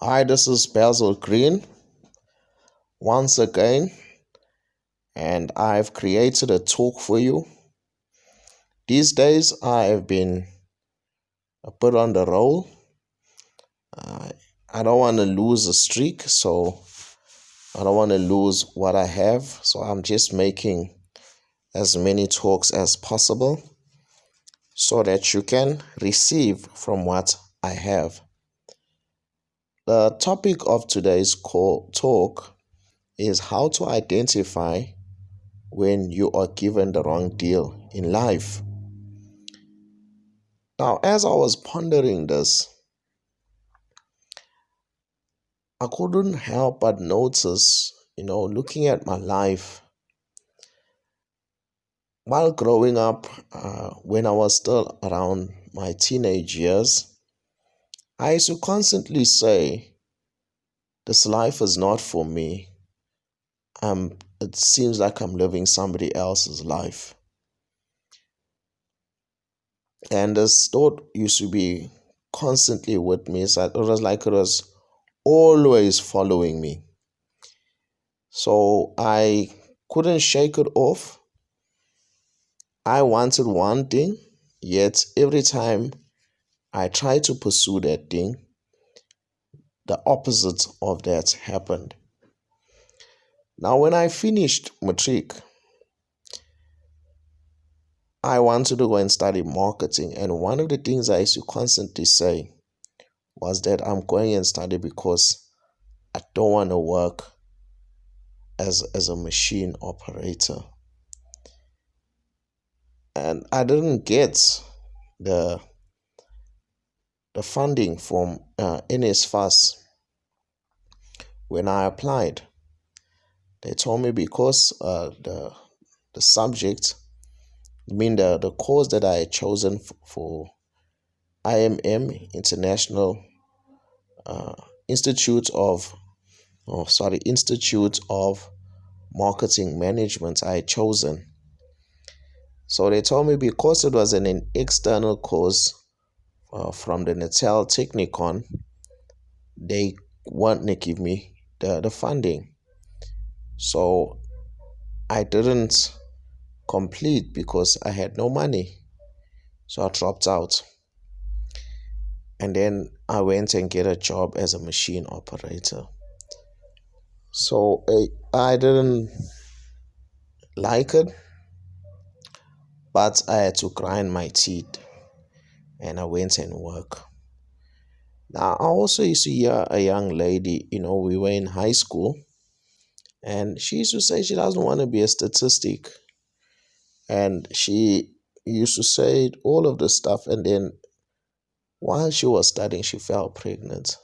Hi, this is Basil Green once again, and I've created a talk for you. These days, I have been put on the roll. Uh, I don't want to lose a streak, so I don't want to lose what I have. So I'm just making as many talks as possible so that you can receive from what I have. The topic of today's talk is how to identify when you are given the wrong deal in life. Now, as I was pondering this, I couldn't help but notice, looking at my life while growing up, when I was still around my teenage years, I used to constantly say, this life is not for me. It seems like I'm living somebody else's life. And this thought used to be constantly with me. So it was like it was always following me. So I couldn't shake it off. I wanted one thing, yet every time I tried to pursue that thing, the opposite of that happened. Now, when I finished matric, I wanted to go and study marketing. And one of the things I used to constantly say was that I'm going and study because I don't want to work as a machine operator. And I didn't get the the funding from NSFAS when I applied. They told me because the subject, the course that I had chosen for IMM, International uh, Institute of, Institute of Marketing Management, I had chosen. So they told me because it was an external course from the Natal Technicon, they want to give me the funding. So I didn't complete because I had no money. So I dropped out. And then I went and get a job as a machine operator. So I didn't like it, but I had to grind my teeth and I went and work. Now I also used to hear a young lady, we were in high school, and she used to say she doesn't want to be a statistic. And she used to say all of this stuff, and then while she was studying, she fell pregnant.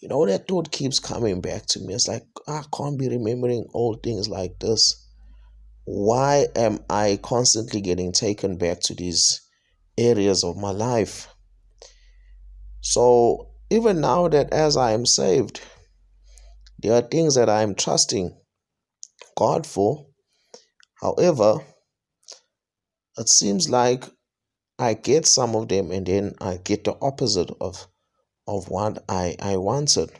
That thought keeps coming back to me. It's like, I can't be remembering old things like this. Why am I constantly getting taken back to these areas of my life? So, even now that as I am saved, there are things that I am trusting God for. However, it seems like I get some of them and then I get the opposite of what I wanted.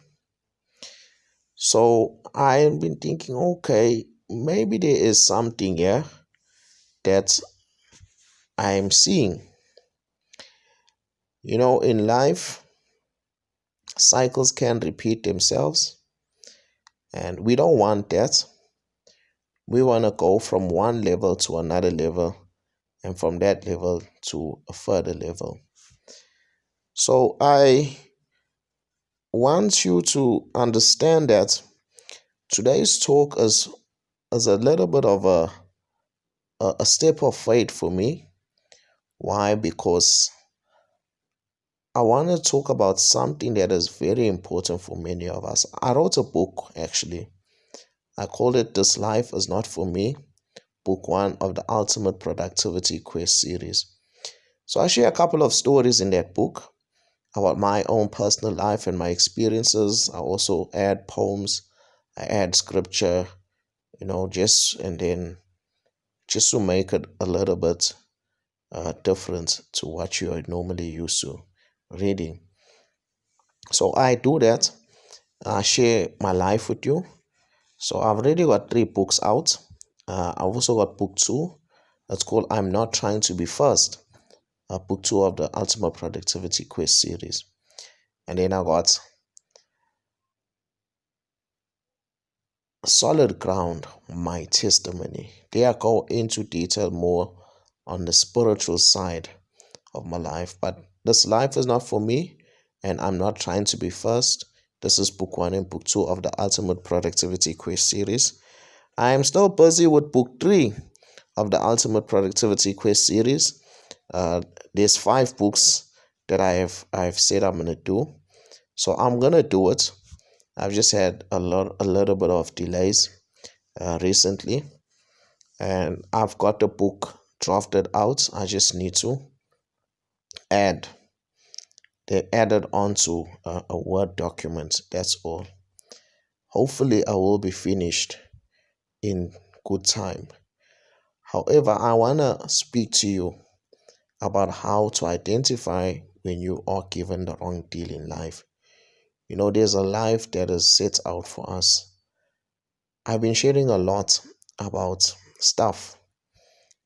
So I have been thinking, okay, maybe there is something here that I'm seeing. In life, cycles can repeat themselves, and we don't want that. We want to go from one level to another level, and from that level to a further level. So I want you to understand that today's talk is a little bit of a step of faith for me. Why? Because I want to talk about something that is very important for many of us. I wrote a book actually. I called it This Life Is Not For Me, book one of the Ultimate Productivity Quest series. So I share a couple of stories in that book about my own personal life and my experiences. I also add poems, I add scripture, just to make it a little bit different to what you are normally used to reading. So I do that. I share my life with you. So I've already got three books out. I've also got book two. That's called I'm Not Trying to Be First. Book two of the Ultimate Productivity Quiz series. And then I got Solid Ground, My Testimony. There I go into detail more on the spiritual side of my life. But this life is not for me, and I'm not trying to be first. This is book one and book two of the Ultimate Productivity Quiz series. I am still busy with book three of the Ultimate Productivity Quiz series. There's five books that I've said I'm gonna do, so I'm gonna do it. I've just had a little bit of delays recently, and I've got the book drafted out. I just need to add they added onto a Word document. That's all. Hopefully, I will be finished in good time. However, I want to speak to you about how to identify when you are given the wrong deal in life. There's a life that is set out for us. I've been sharing a lot about stuff,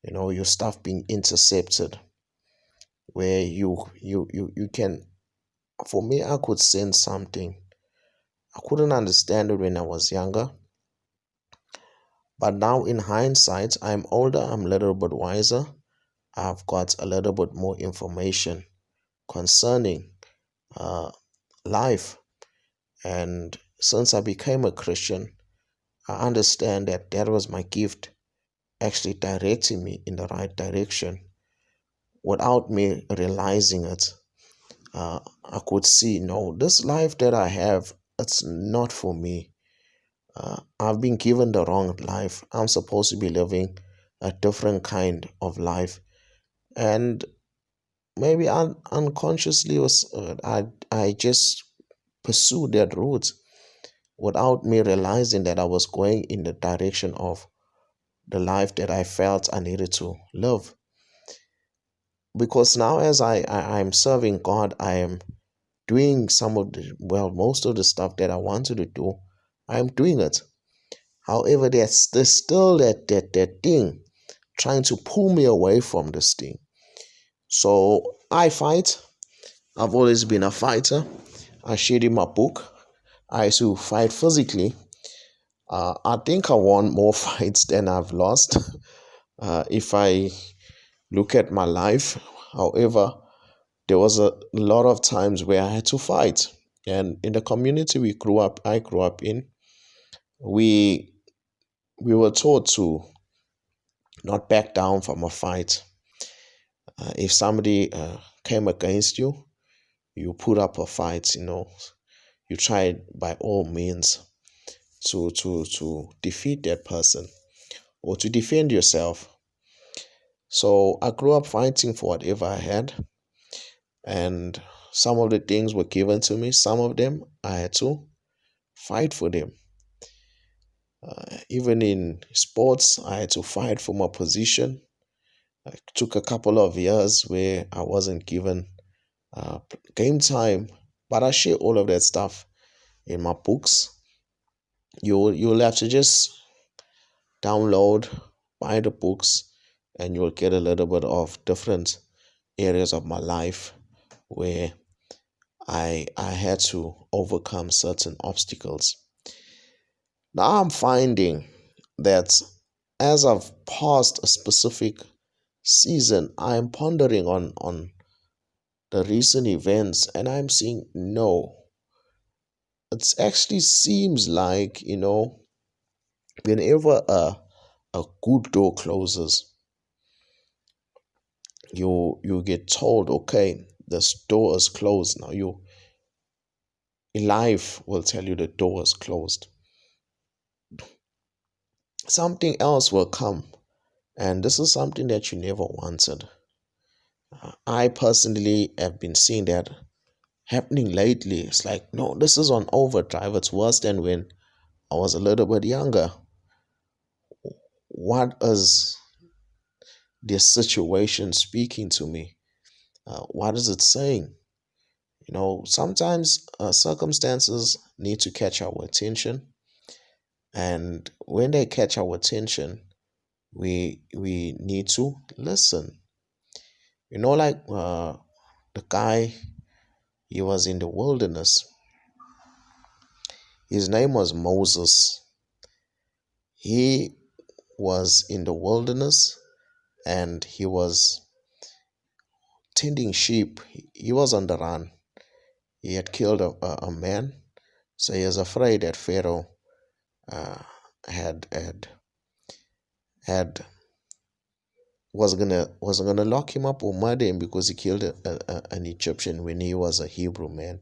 your stuff being intercepted, where you can, for me, I could sense something. I couldn't understand it when I was younger. But now, in hindsight, I'm older, I'm a little bit wiser. I've got a little bit more information concerning uh, life. And since I became a Christian, I understand that that was my gift, actually directing me in the right direction without me realizing it. I could see, no, this life that I have, it's not for me. I've been given the wrong life. I'm supposed to be living a different kind of life. And maybe unconsciously was I just pursued that route without me realizing that I was going in the direction of the life that I felt I needed to live. Because now, as I'm serving God, I am doing most of the stuff that I wanted to do. I'm doing it. However, there's still that thing trying to pull me away from this thing. So I fight. I've always been a fighter. I shared in my book. I used to fight physically. I think I won more fights than I've lost. If I look at my life, however, there was a lot of times where I had to fight. And in the community I grew up in, we we were taught to not back down from a fight. If somebody came against you, you put up a fight. You try by all means to defeat that person or to defend yourself. So I grew up fighting for whatever I had, and some of the things were given to me. Some of them I had to fight for them. Even in sports, I had to fight for my position. It took a couple of years where I wasn't given game time, but I share all of that stuff in my books. You'll have to just download, buy the books, and you'll get a little bit of different areas of my life where I had to overcome certain obstacles. Now I'm finding that as I've passed a specific season, I'm pondering on the recent events, and I'm seeing, no, it actually seems like, whenever a good door closes, you get told, okay, this door is closed now. Life will tell you the door is closed. Something else will come, and this is something that you never wanted. I personally have been seeing that happening lately. It's like, no, this is on overdrive. It's worse than when I was a little bit younger. What is this situation speaking to me? What is it saying? Sometimes circumstances need to catch our attention, and when they catch our attention, we need to listen. Like the guy, he was in the wilderness. His name was Moses. He was in the wilderness and he was tending sheep. He was on the run. He had killed a man, so he was afraid that Pharaoh uh, had had had was gonna lock him up or murder him because he killed an Egyptian when he was a Hebrew man.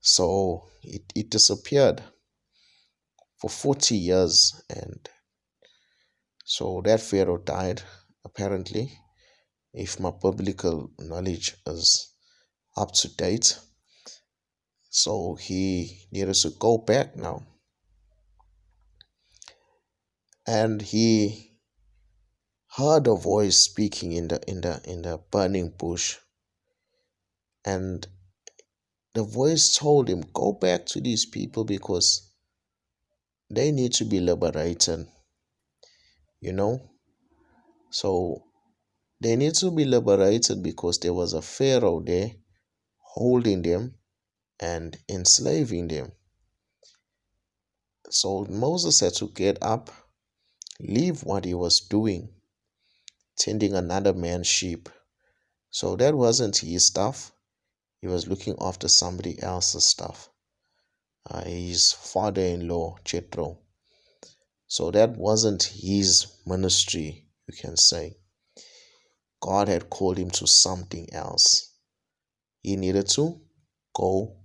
So it disappeared for 40 years, and so that Pharaoh died apparently, if my biblical knowledge is up to date. So he needed to go back now, and he heard a voice speaking in the burning bush, and the voice told him, go back to these people because they need to be liberated, you know so they need to be liberated because there was a Pharaoh there holding them and enslaving them. So Moses had to get up, leave what he was doing, tending another man's sheep. So that wasn't his stuff. He was looking after somebody else's stuff, his father-in-law, Jethro. So that wasn't his ministry, you can say. God had called him to something else. He needed to go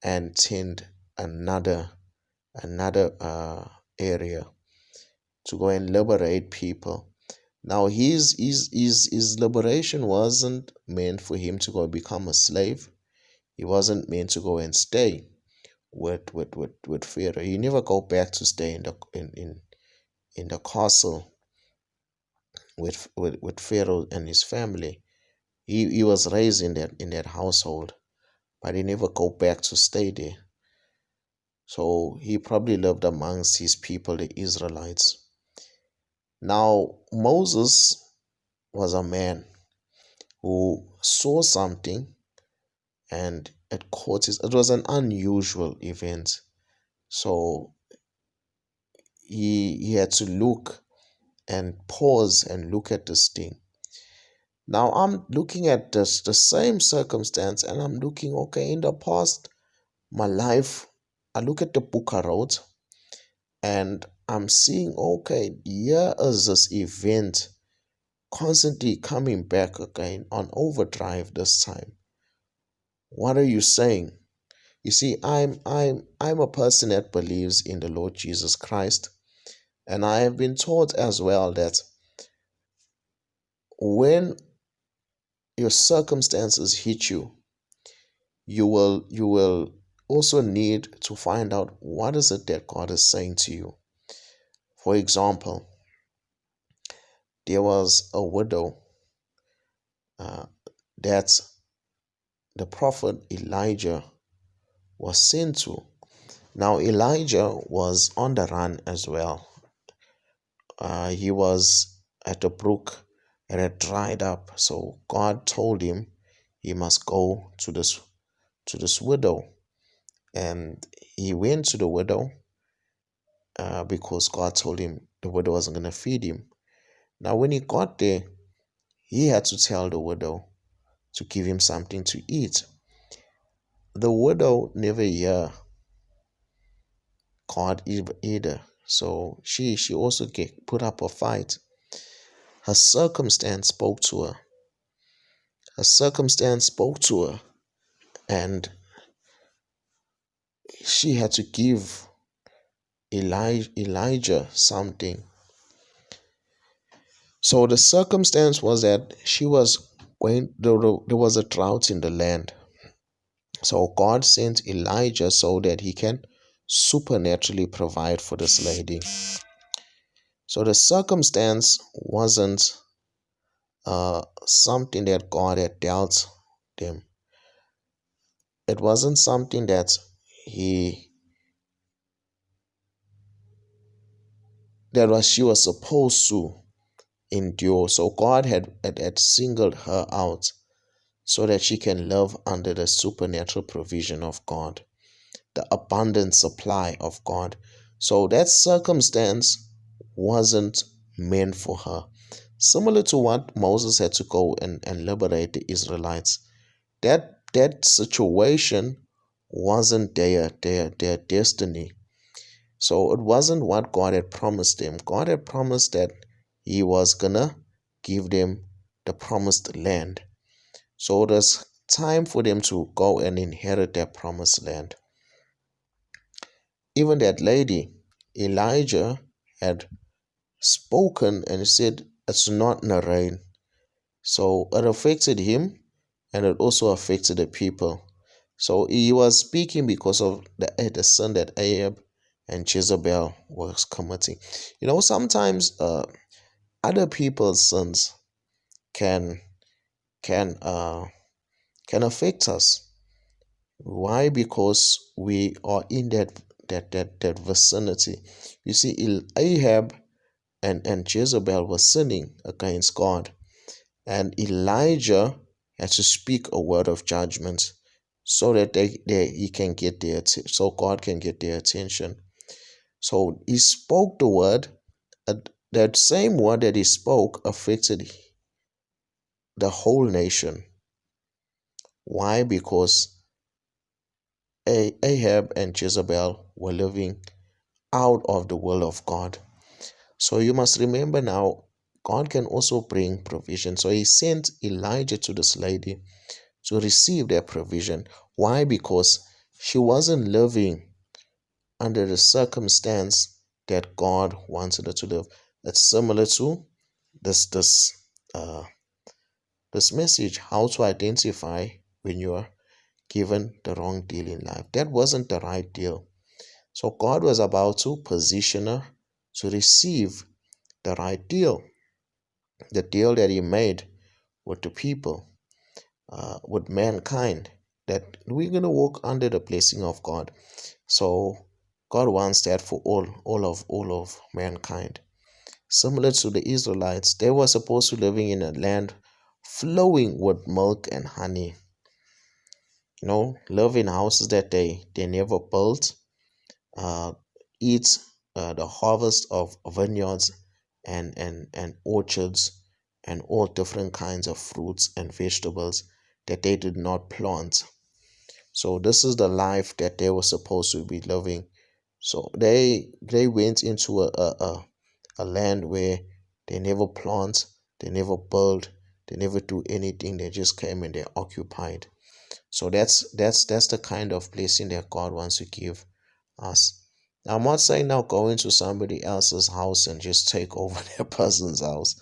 and tend another area to go and liberate people. Now his liberation wasn't meant for him to go become a slave. He wasn't meant to go and stay with Pharaoh. He never go back to stay in the castle with Pharaoh and his family. He was raised in that household, but he never go back to stay there. So he probably lived amongst his people, the Israelites. Now Moses was a man who saw something, and it was an unusual event. So he had to look and pause and look at this thing. Now I'm looking at the same circumstance, and I'm looking, okay, in the past, my life, I look at the book I wrote, and I'm seeing, okay, here is this event constantly coming back again on overdrive this time. What are you saying? You see, I'm a person that believes in the Lord Jesus Christ, and I have been taught as well that when your circumstances hit you, you will also need to find out what is it that God is saying to you. For example, there was a widow uh, that the prophet Elijah was sent to. Now Elijah was on the run as well. He was at a brook that had dried up, so God told him he must go to this widow, and he went to the widow because God told him the widow wasn't going to feed him. Now, when he got there, he had to tell the widow to give him something to eat. The widow never God either, so she also put up a fight. Her circumstance spoke to her. Her circumstance spoke to her, and she had to give Elijah something. So the circumstance was that she was there was a drought in the land. So God sent Elijah so that he can supernaturally provide for this lady. So the circumstance wasn't something that God had dealt them. It wasn't something he she was supposed to endure. So God had singled her out so that she can live under the supernatural provision of God, the abundant supply of God. So that circumstance wasn't meant for her. Similar to what Moses had to go and liberate the Israelites. That situation wasn't their destiny. So it wasn't what God had promised them. God had promised that He was gonna give them the promised land. So it was time for them to go and inherit their promised land. Even that lady, Elijah, had spoken and said, "It's not in the rain." So it affected him and it also affected the people. So he was speaking because of the sin that Ahab and Jezebel was committing. Sometimes other people's sins can can uh, can affect us. Why? Because we are in that vicinity. You see, Ahab and Jezebel were sinning against God, and Elijah had to speak a word of judgment so that he can get so God can get their attention. So he spoke the word. uh, that same word that he spoke affected the whole nation. Why? Because Ahab and Jezebel were living out of the will of God. So you must remember now, God can also bring provision. So he sent Elijah to this lady to receive that provision. Why? Because she wasn't living under the circumstance that God wanted her to live. It's similar to this this uh, this message: how to identify when you are given the wrong deal in life. That wasn't the right deal. So God was about to position her to receive the right deal, the deal that He made with the people, with mankind, that we're going to walk under the blessing of God. So God wants that for all of mankind. Similar to the Israelites, they were supposed to living in a land flowing with milk and honey. Live in houses that they never built, uh, eat the harvest of vineyards and orchards and all different kinds of fruits and vegetables that they did not plant. So this is the life that they were supposed to be living. So they went into a land where they never plant, they never build, they never do anything. They just came and they occupied. So that's the kind of blessing that God wants to give us. Now, I'm not saying now go into somebody else's house and just take over their person's house.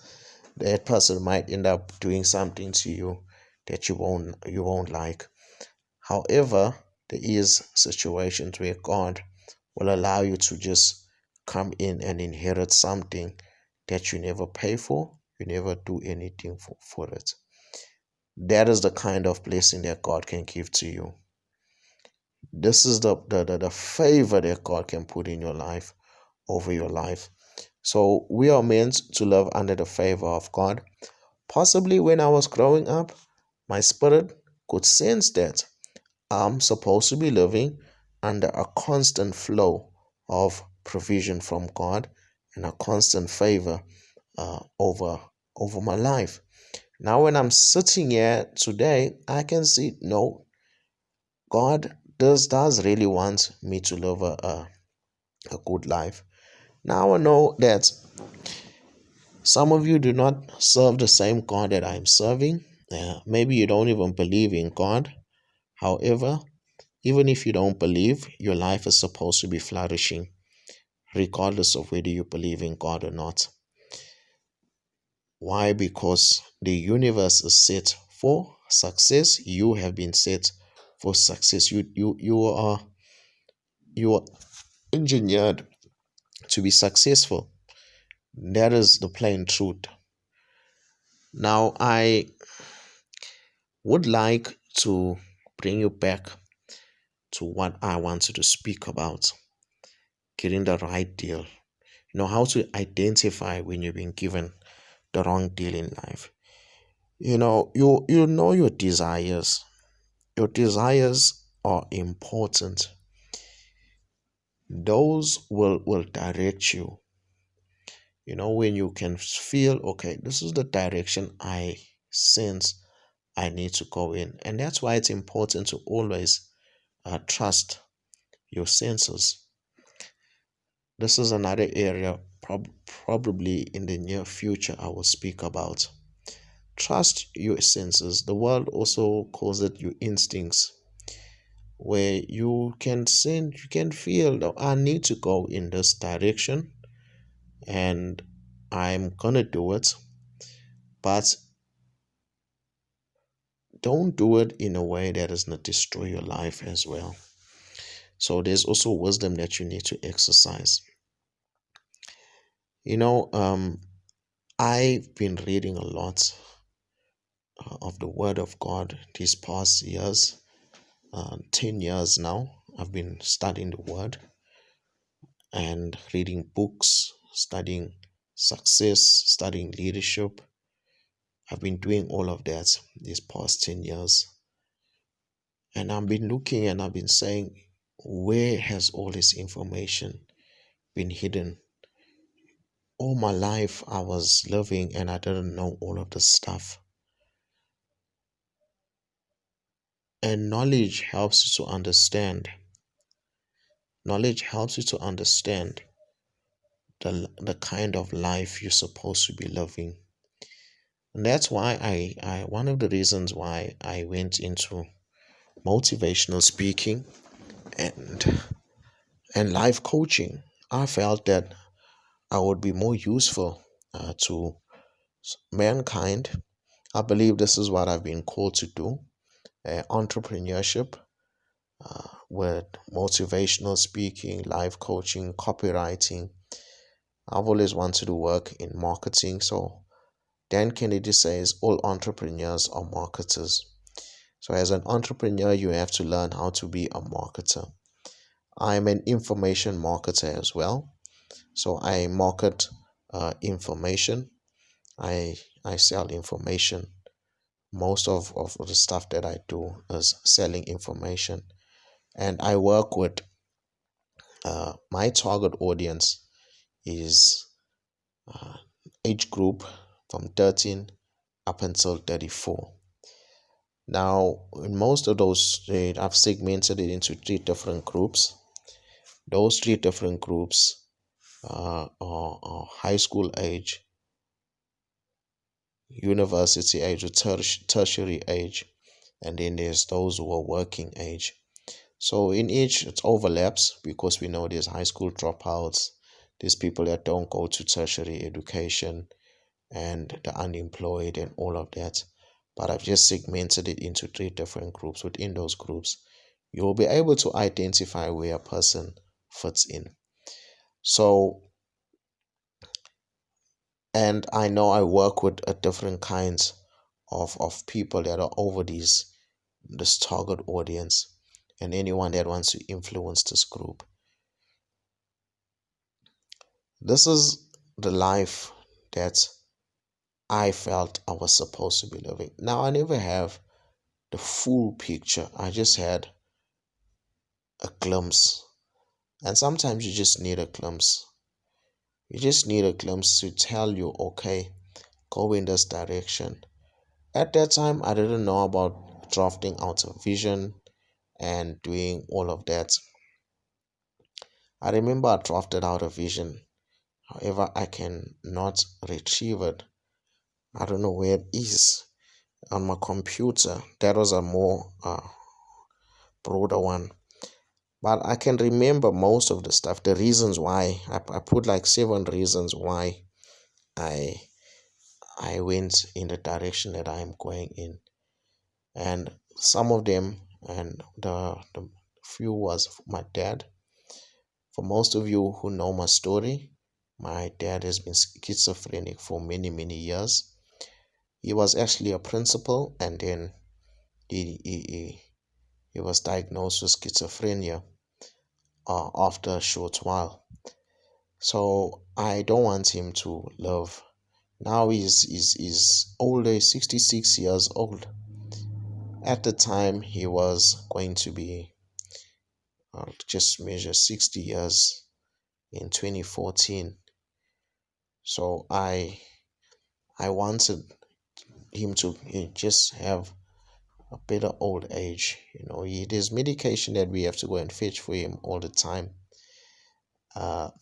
That person might end up doing something to you that you won't like. However, there is situations where God will allow you to just come in and inherit something that you never pay for, you never do anything for it. That is the kind of blessing that God can give to you. This is the favor that God can put in your life, over your life. So we are meant to live under the favor of God. Possibly when I was growing up, my spirit could sense that I'm supposed to be living under a constant flow of provision from God and a constant favor over my life. Now, when I'm sitting here today, I can see no, God does really want me to live a good life. Now I know that some of you do not serve the same God that I'm serving. Maybe you don't even believe in God. However, even if you don't believe, your life is supposed to be flourishing, regardless of whether you believe in God or not. Why? Because the universe is set for success. You have been set for success. You are engineered to be successful. That is the plain truth. Now, I would like to bring you back to what I wanted to speak about: getting the right deal. How to identify when you've been given the wrong deal in life. You know your desires. Your desires are important. Those will direct you. When you can feel, okay, this is the direction I sense I need to go in. And that's why it's important to always trust your senses. This is another area probably in the near future I will speak about. Trust your senses. The world also calls it your instincts, where you can sense, you can feel that I need to go in this direction and I'm gonna do it. But don't do it in a way that does not destroy your life as well. So there's also wisdom that you need to exercise. You know, um, I've been reading a lot of the Word of God these past years, 10 years now. I've been studying the Word and reading books, studying success, studying leadership. I've been doing all of that these past 10 years. And I've been looking and I've been saying, where has all this information been hidden? All my life I was living and I didn't know all of this stuff. And knowledge helps you to understand. Knowledge helps you to understand the kind of life you're supposed to be living. And that's why I one of the reasons why I went into motivational speaking and life coaching. I felt that I would be more useful to mankind. I believe this is what I've been called to do: entrepreneurship, with motivational speaking, life coaching, copywriting. I've always wanted to work in marketing. So Dan Kennedy says all entrepreneurs are marketers. So as an entrepreneur, you have to learn how to be a marketer. I'm an information marketer as well. So I market information. I I sell information. Most of the stuff that I do is selling information. And I work with my target audience is uh, age group from 13 up until 34. Now, in most of those, I've segmented it into three different groups. Those three different groups are high school age, university age, or tertiary age, and then there's those who are working age. So in each, it overlaps because we know there's high school dropouts, there's people that don't go to tertiary education, and the unemployed, and all of that. But I've just segmented it into three different groups. Within those groups, you'll be able to identify where a person fits in. So, and I know I work with different kinds of people that are over this target audience, and anyone that wants to influence this group. This is the life that I felt I was supposed to be living. Now, I never have the full picture. I just had a glimpse. And sometimes you just need a glimpse. You just need a glimpse to tell you, okay, go in this direction. At that time, I didn't know about drafting out a vision and doing all of that. I remember I drafted out a vision. However, I can not retrieve it. I don't know where it is on my computer. That was a more broader one. But I can remember most of the stuff, the reasons why. I put like 7 reasons why I I went in the direction that I'm going in. And some of them, and the few was my dad. For most of you who know my story, my dad has been schizophrenic for many, many years. He was actually a principal, and then he he was diagnosed with schizophrenia after a short while. So I don't want him to live. Now he's older, 66 years old. At the time, he was going to be just measure 60 years in 2014. So I wanted him to just have a better old age. There's medication that we have to go and fetch for him all the time.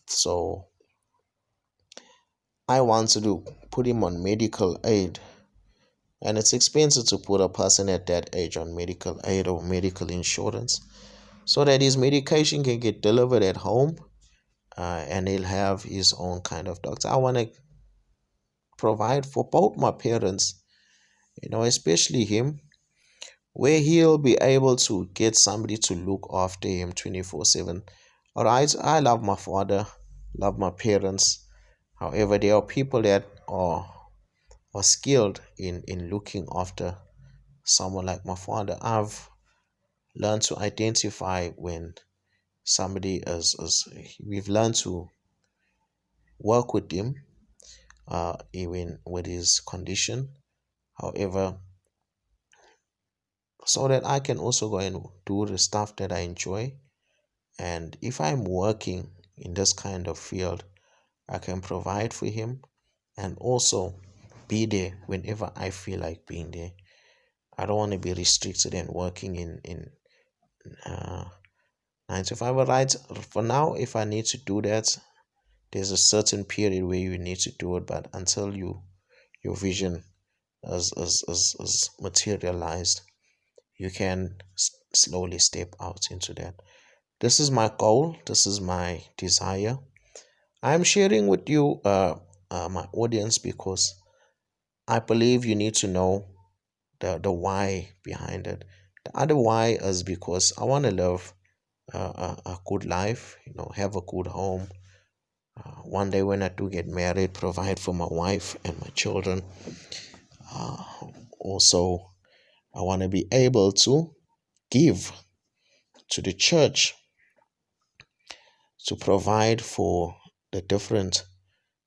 So I wanted to put him on medical aid, and it's expensive to put a person at that age on medical aid or medical insurance, so that his medication can get delivered at home, and he'll have his own kind of doctor. I want to provide for both my parents, especially him, where he'll be able to get somebody to look after him 24/7. All right, I love my father, love my parents. However, there are people that are skilled in looking after someone like my father. I've learned to identify when somebody is we've learned to work with him, even with his condition. However, so that I can also go and do the stuff that I enjoy. And if I'm working in this kind of field, I can provide for him and also be there whenever I feel like being there. I don't want to be restricted and working in uh, 9 to 5. But right for now, if I need to do that, there's a certain period where you need to do it. But until your vision is materialized, you can slowly step out into that. This is my goal. This is my desire. I'm sharing with you, my audience, because I believe you need to know the why behind it. The other why is because I want to live a good life, have a good home. One day when I do get married, provide for my wife and my children. Uh, Also, I want to be able to give to the church, to provide for the different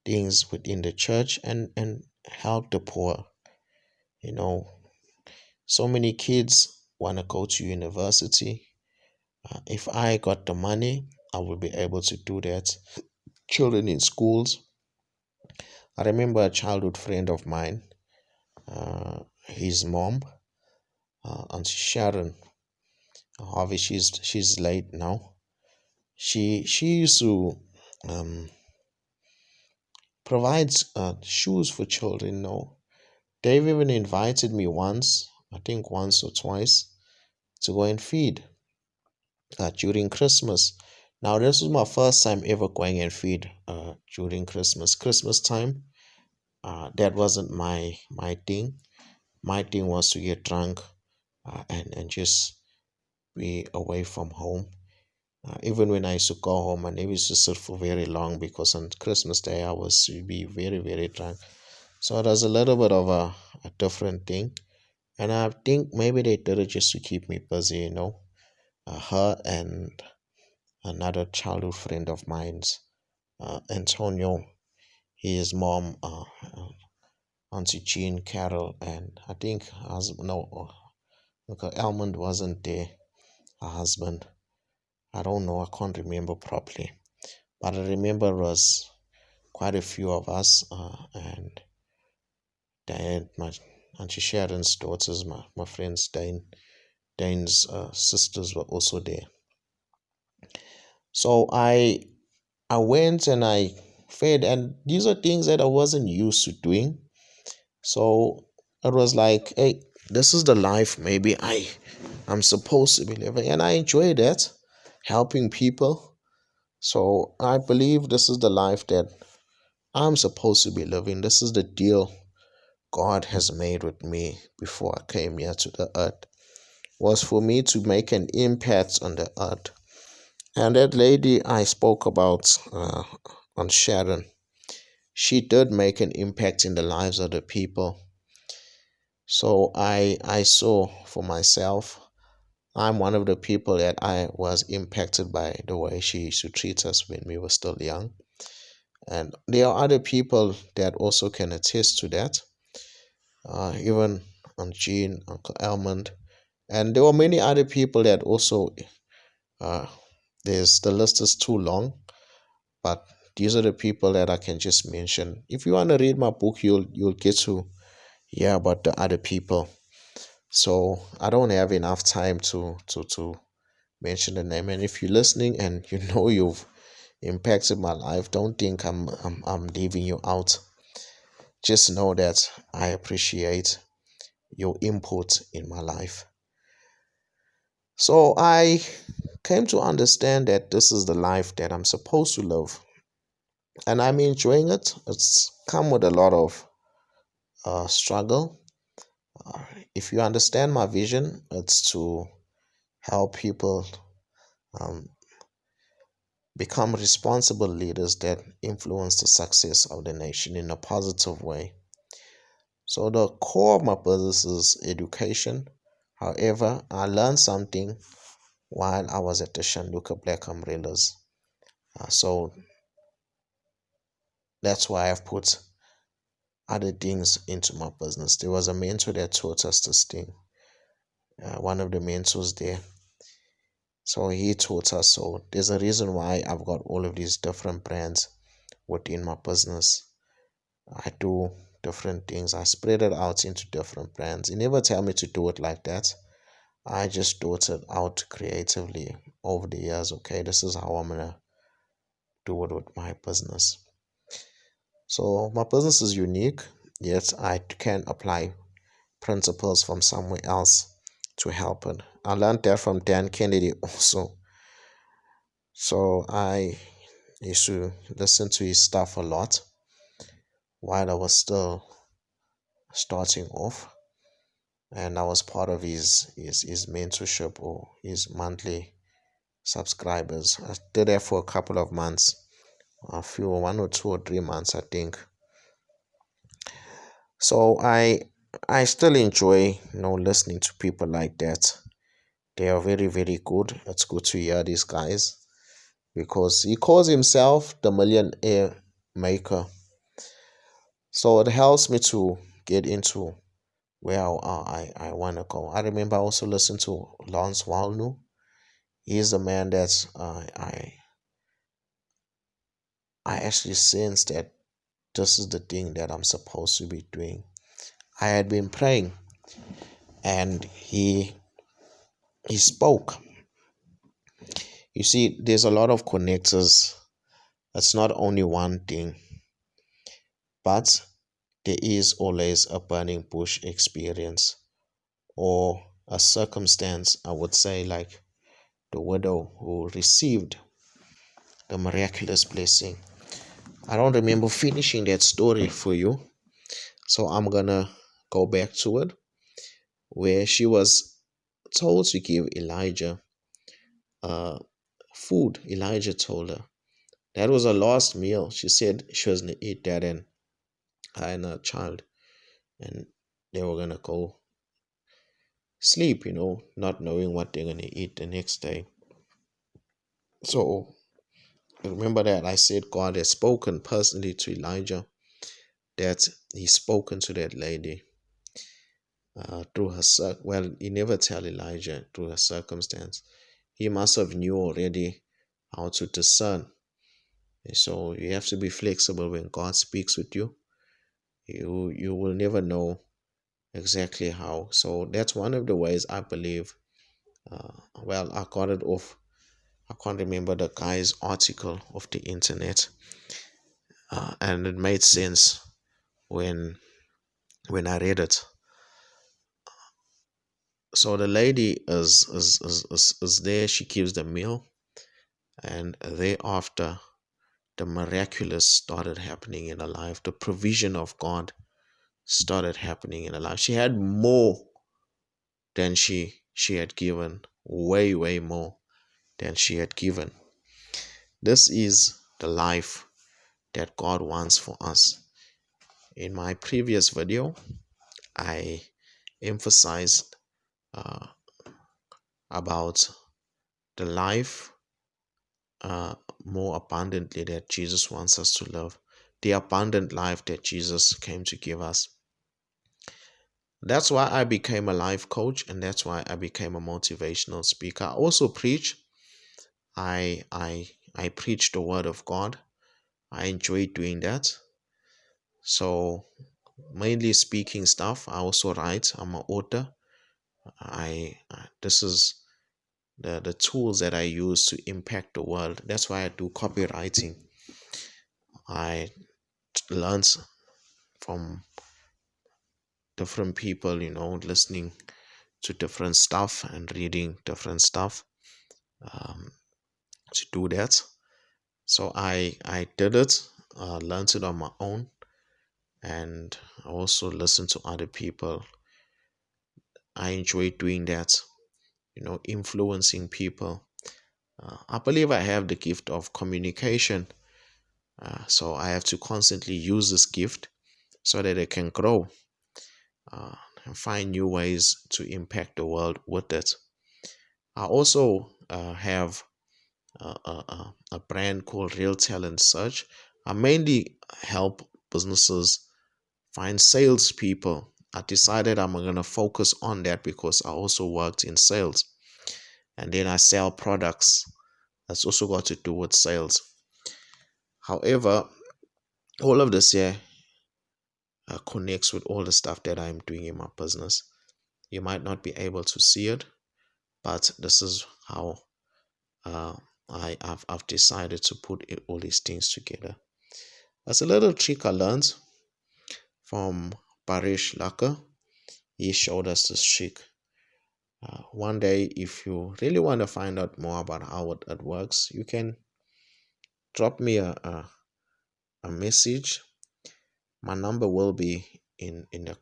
things within the church, and help the poor. You know, so many kids want to go to university. If I got the money, I will be able to do that. Children in schools. I remember a childhood friend of mine, his mom, Auntie Sharon. Obviously, she's late now. She used to um, provide shoes for children. They've even invited me once, I think once or twice, to go and feed during Christmas. Now, this was my first time ever going and feed during Christmas time. That wasn't my thing. My thing was to get drunk, and just be away from home. Even when I used to go home, I never used to sit for very long, because on Christmas Day I was to be very, very drunk. So it was a little bit of a different thing. And I think maybe they did it just to keep me busy. Her and another childhood friend of mine's, Antonio, his mom, Auntie Jean Carol, and I think no, Uncle Almond wasn't there, her husband. I don't know, I can't remember properly. But I remember it was quite a few of us, and Diane, my Auntie Sharon's daughters, my friends, Dane's sisters were also there. So I went and I fed, and these are things that I wasn't used to doing. So it was like, hey, this is the life maybe I'm supposed to be living, and I enjoy that, helping people. So I believe this is the life that I'm supposed to be living. This is the deal God has made with me before I came here to the earth, was for me to make an impact on the earth. And that lady I spoke about, on Sharon, she did make an impact in the lives of the people. So I saw for myself, I'm one of the people that I was impacted by the way she used to treat us when we were still young. And there are other people that also can attest to that, even Aunt Jean, Uncle Almond, and there were many other people that also, uh, the list is too long, but these are the people that I can just mention. If you want to read my book, you'll get to hear about the other people. So I don't have enough time to mention the name. And if you're listening and you know you've impacted my life, don't think I'm leaving you out. Just know that I appreciate your input in my life. So I came to understand that this is the life that I'm supposed to live, and I'm enjoying it. It's come with a lot of struggle. Uh, if you understand my vision, it's to help people um, become responsible leaders that influence the success of the nation in a positive way. So the core of my business is education. However, I learned something while I was at the Shanduka Black Umbrellas. So that's why I've put other things into my business. There was a mentor that taught us this thing. One of the mentors there. So he taught us. So there's a reason why I've got all of these different brands within my business. I do different things. I spread it out into different brands. You never tell me to do it like that. I just thought it out creatively over the years. Okay, this is how I'm gonna do it with my business. So my business is unique, yet I can apply principles from somewhere else to help it. I learned that from Dan Kennedy also. So I used to listen to his stuff a lot while I was still starting off, and I was part of his mentorship or his monthly subscribers. I did that for a couple of months, a few 1 or 2 or 3 months, I think. So I still enjoy listening to people like that. They are very, very good. It's good to hear these guys because he calls himself the millionaire maker. So it helps me to get into where I want to go. I remember I also listened to Lance Walnu. He's a man that I actually sense that this is the thing that I'm supposed to be doing. I had been praying, and he spoke. You see, there's a lot of connectors. It's not only one thing, but there is always a burning bush experience or a circumstance, I would say, like the widow who received the miraculous blessing. I don't remember finishing that story for you, so I'm gonna go back to it, where she was told to give Elijah uh, food. Elijah told her that was her last meal. She said she was gonna eat that, and her and her child, and they were gonna go sleep, not knowing what they're gonna eat the next day. So remember that I said God has spoken personally to Elijah, that he's spoken to that lady through her well, he never tell Elijah through her circumstance. He must have knew already how to discern. So you have to be flexible when God speaks with you. You will never know exactly how. So that's one of the ways I believe. Well, I got it off. I can't remember the guy's article of the internet, and it made sense when I read it. So the lady is there. She gives the meal, and thereafter, the miraculous started happening in her life. The provision of God started happening in her life. She had more than she had given, way more than she had given. This is the life that God wants for us. In my previous video, I emphasized uh, about the life more abundantly that Jesus wants us to live, the abundant life that Jesus came to give us. That's why I became a life coach, and that's why I became a motivational speaker. I also preach. I preach the word of God. I enjoy doing that. So mainly speaking stuff. I also write. I'm an author. This is the tools that I use to impact the world. That's why I do copywriting. I learned from different people, listening to different stuff and reading different stuff um, to do that. So I did it, learned it on my own, and I also listened to other people. I enjoy doing that, influencing people. I believe I have the gift of communication, so I have to constantly use this gift so that it can grow and find new ways to impact the world with it. I also have a brand called Real Talent Search. I mainly help businesses find salespeople. I decided I'm going to focus on that because I also worked in sales. And then I sell products. That's also got to do with sales. However, all of this here connects with all the stuff that I'm doing in my business. You might not be able to see it, but this is how uh, I've decided to put all these things together. That's a little trick I learned from Barish Laka. He showed us this trick. One day, if you really want to find out more about how it works, you can drop me a message. My number will be in the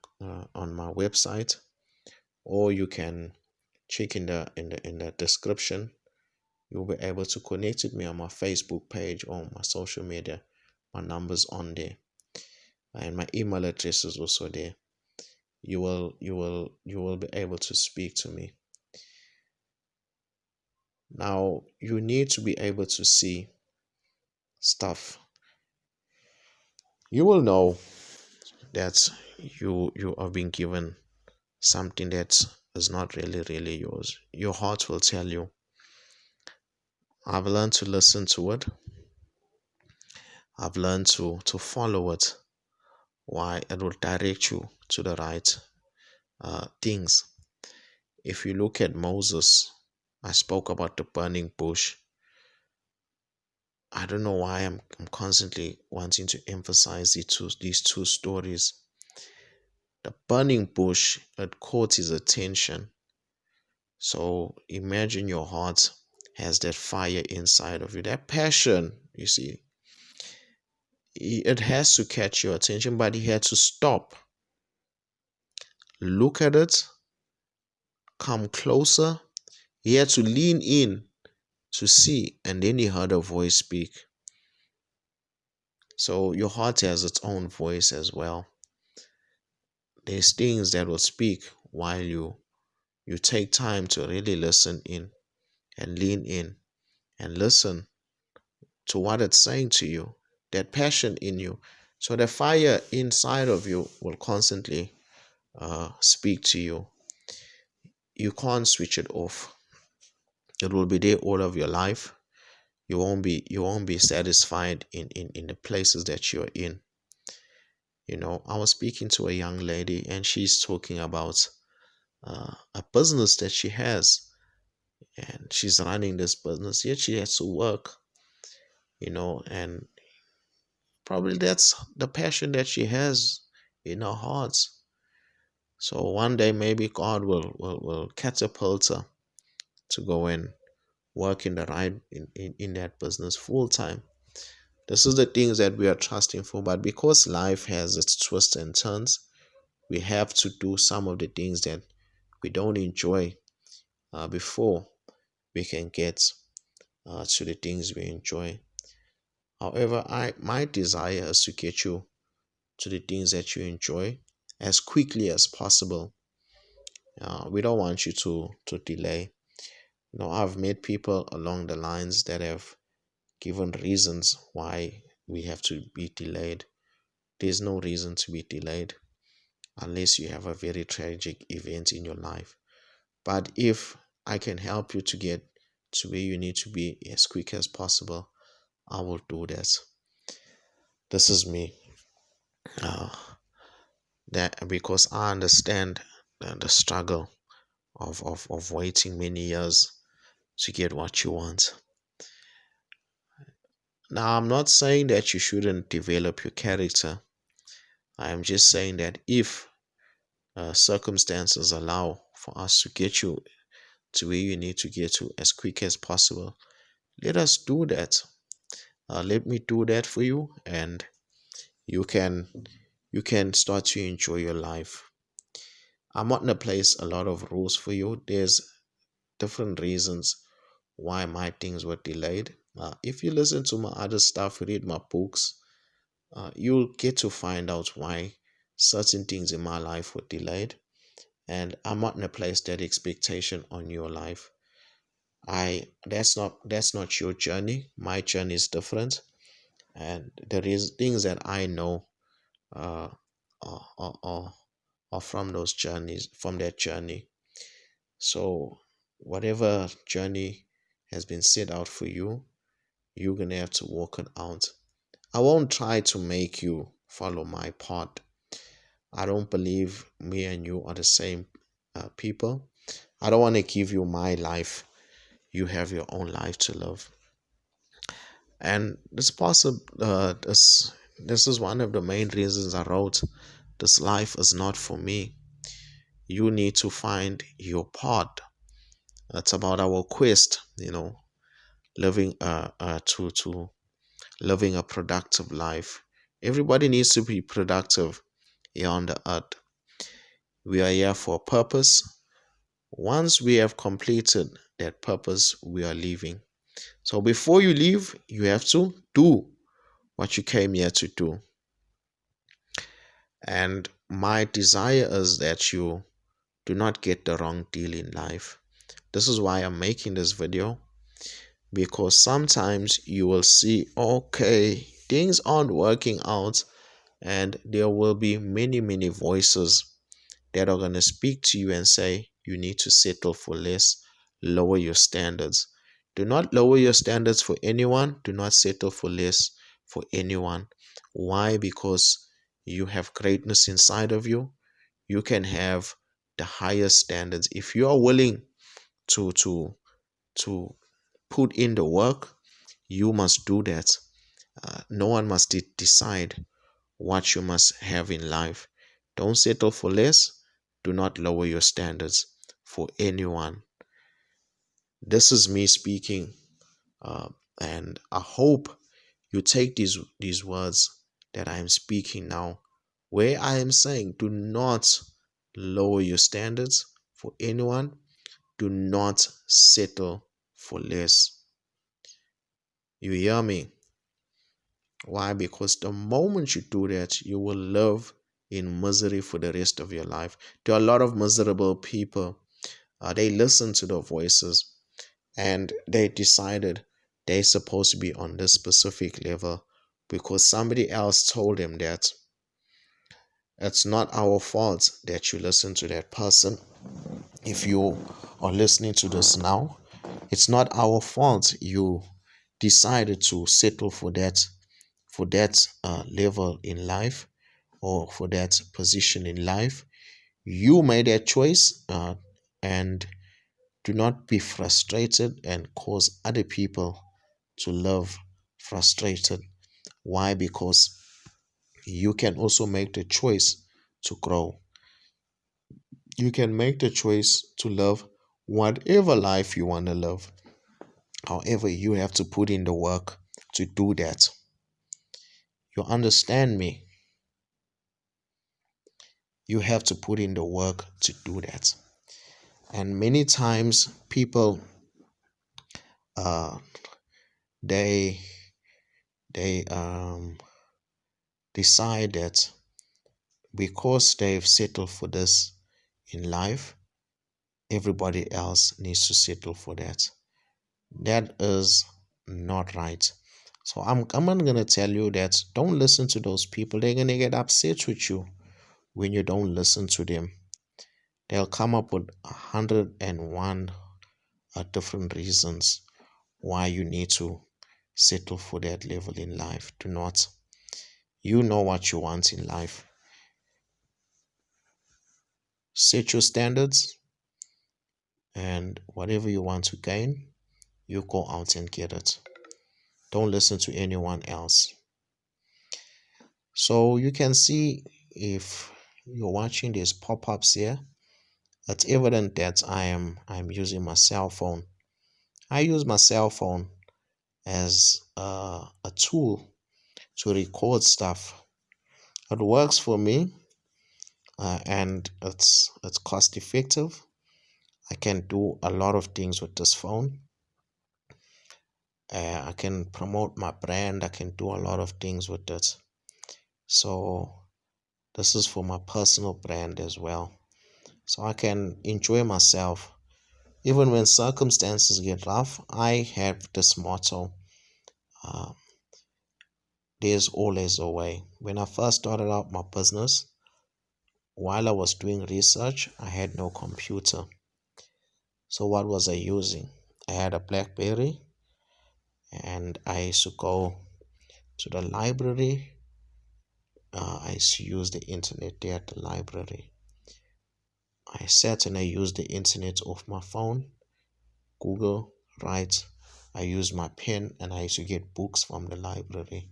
on my website, or you can check in the description. You'll be able to connect with me on my Facebook page or my social media. My number's on there, and my email address is also there. You will be able to speak to me. Now you need to be able to see stuff. You will know that you are being given something that is not really yours. Your heart will tell you. I've learned to listen to it. I've learned to follow it. Why? It will direct you to the right things. If you look at Moses, I spoke about the burning bush. I don't know why I'm constantly wanting to emphasize these two stories. The burning bush, it caught his attention. So imagine your heart has that fire inside of you, that passion, you see. It has to catch your attention, but he had to stop, look at it, come closer. He had to lean in to see, and then he heard a voice speak. So your heart has its own voice as well. There's things that will speak while you take time to really listen in and lean in and listen to what it's saying to you, that passion in you. So the fire inside of you will constantly speak to you. You can't switch it off. It will be there all of your life. You won't be satisfied in the places that you're in. I was speaking to a young lady, and she's talking about a business that she has, and she's running this business, yet she has to work, and probably that's the passion that she has in her heart. So one day maybe God will catapult her to go and work in the right in that business full time. This is the things that we are trusting for, but because life has its twists and turns, we have to do some of the things that we don't enjoy before we can get to the things we enjoy. However, my desire is to get you to the things that you enjoy as quickly as possible. We don't want you to delay. I've met people along the lines that have given reasons why we have to be delayed. There's no reason to be delayed unless you have a very tragic event in your life. But if I can help you to get to where you need to be as quick as possible, I will do that. This is me. Uh, that because I understand the struggle of waiting many years to get what you want. Now, I'm not saying that you shouldn't develop your character. I am just saying that if circumstances allow for us to get you to where you need to get to as quick as possible, let us do that. Let me do that for you, and you can start to enjoy your life. I'm not gonna place a lot of rules for you. There's different reasons why my things were delayed. If you listen to my other stuff, read my books, you'll get to find out why certain things in my life were delayed. And I'm not gonna place that expectation on your life. That's not your journey. My journey is different, and there is things that I know uh, are from those journeys, from that journey. So whatever journey has been set out for you, you're gonna have to walk it out. I won't try to make you follow my path. I don't believe me and you are the same people. I don't want to give you my life. You have your own life to live. And this possible this is one of the main reasons I wrote this life is not for me. You need to find your path. It's about our quest, living to living a productive life. Everybody needs to be productive here on the earth. We are here for a purpose. Once we have completed that purpose, we are leaving. So before you leave, you have to do what you came here to do. And my desire is that you do not get the wrong deal in life. This is why I'm making this video, because sometimes you will see, okay, things aren't working out, and there will be many voices that are going to speak to you and say you need to settle for less, lower your standards. Do not lower your standards for anyone. Do not settle for less for anyone. Why? Because you have greatness inside of you. You can have the highest standards if you are willing to to put in the work. You must do that. No one must decide what you must have in life. Don't settle for less. Do not lower your standards for anyone. This is me speaking, uh, and I hope you take these words that I am speaking now, where I am saying, do not lower your standards for anyone. Do not settle for less. You hear me? Why? Because the moment you do that, you will live in misery for the rest of your life. There are a lot of miserable people. They listen to the voices and they decided they're supposed to be on this specific level because somebody else told them that. It's not our fault that you listen to that person. If you are listening to this now, it's not our fault you decided to settle for that level in life or for that position in life. You made that choice, and do not be frustrated and cause other people to live frustrated. Why? Because you can also make the choice to grow. You can make the choice to love whatever life you want to live. However, you have to put in the work to do that. You understand me? You have to put in the work to do that. And many times people uh they they decide that because they've settled for this in life, everybody else needs to settle for that. That is not right. So I'm not gonna tell you that don't listen to those people. They're gonna get upset with you when you don't listen to them. They'll come up with 101 different reasons why you need to settle for that level in life. Do not. You know what you want in life. Set your standards, and whatever you want to gain, you go out and get it. Don't listen to anyone else. So you can see, if you're watching these pop-ups here, it's evident that I'm using my cell phone. I use my cell phone as a tool to record stuff. It works for me, and it's cost effective. I can do a lot of things with this phone. I can promote my brand. I can do a lot of things with it. So this is for my personal brand as well. So I can enjoy myself. Even when circumstances get rough, I have this motto: uh, there's always a way. When I first started out my business, while I was doing research, I had no computer. So what was I using? I had a BlackBerry, and I used to go to the library. I used to use the internet there at the library. I sat and I used the internet off my phone, Google, write. I used my pen, and I used to get books from the library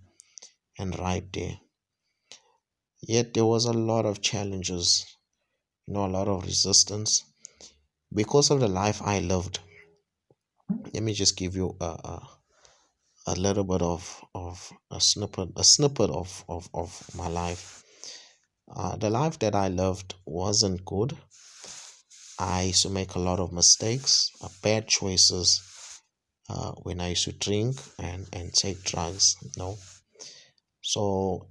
and write there. Yet there was a lot of challenges, a lot of resistance because of the life I lived. Let me just give you a little bit of a snippet of my life. The life that I lived wasn't good. I used to make a lot of mistakes, bad choices, when I used to drink and take drugs. So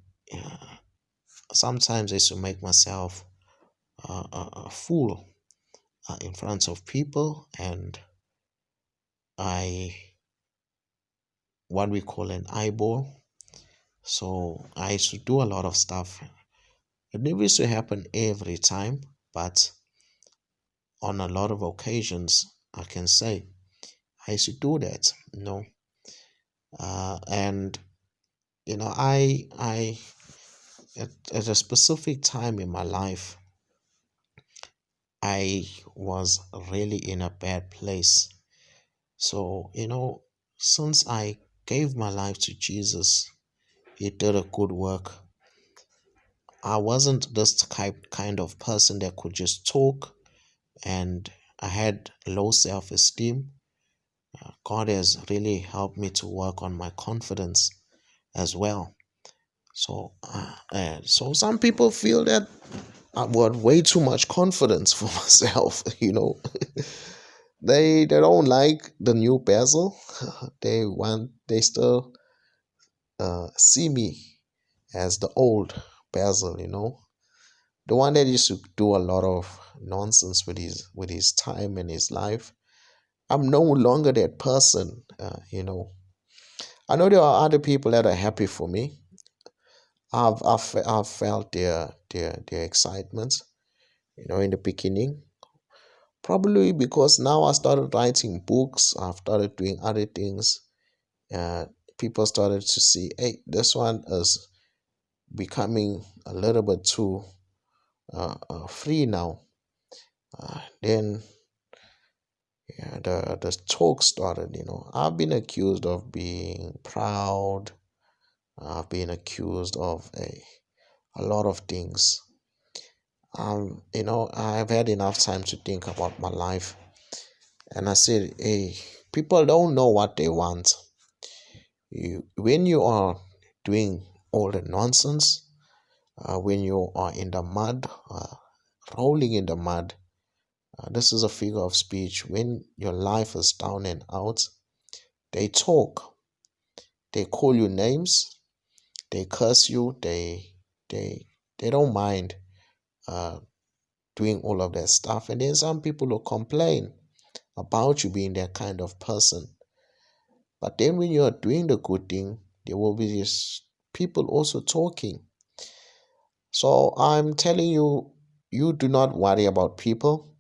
sometimes I used to make myself a fool in front of people, and I what we call an eyeball. So I used to do a lot of stuff. It never used to happen every time, but on a lot of occasions, I can say I used to do that. And I at a specific time in my life, I was really in a bad place. So since I gave my life to Jesus, He did a good work. I wasn't this kind of person that could just talk, and I had low self-esteem. God has really helped me to work on my confidence as well. So some people feel that I've got way too much confidence for myself. They don't like the new Basil. They still see me as the old Basil. The one that used to do a lot of nonsense with his time and his life. I'm no longer that person. I know there are other people that are happy for me. I've felt their excitement, in the beginning. Probably because now I started writing books, I've started doing other things. Uh, People started to see, hey, this one is becoming a little bit too free now. Then yeah, the talk started. I've been accused of being proud. I've been accused of a lot of things. I've had enough time to think about my life, and I said, hey, people don't know what they want. When you are doing all the nonsense, when you are in the mud, rolling in the mud, this is a figure of speech. When your life is down and out, they talk, they call you names, they curse you, they don't mind uh, doing all of that stuff. And then some people will complain about you being that kind of person. But then when you're doing the good thing, there will be these people also talking. So I'm telling you, you do not worry about people.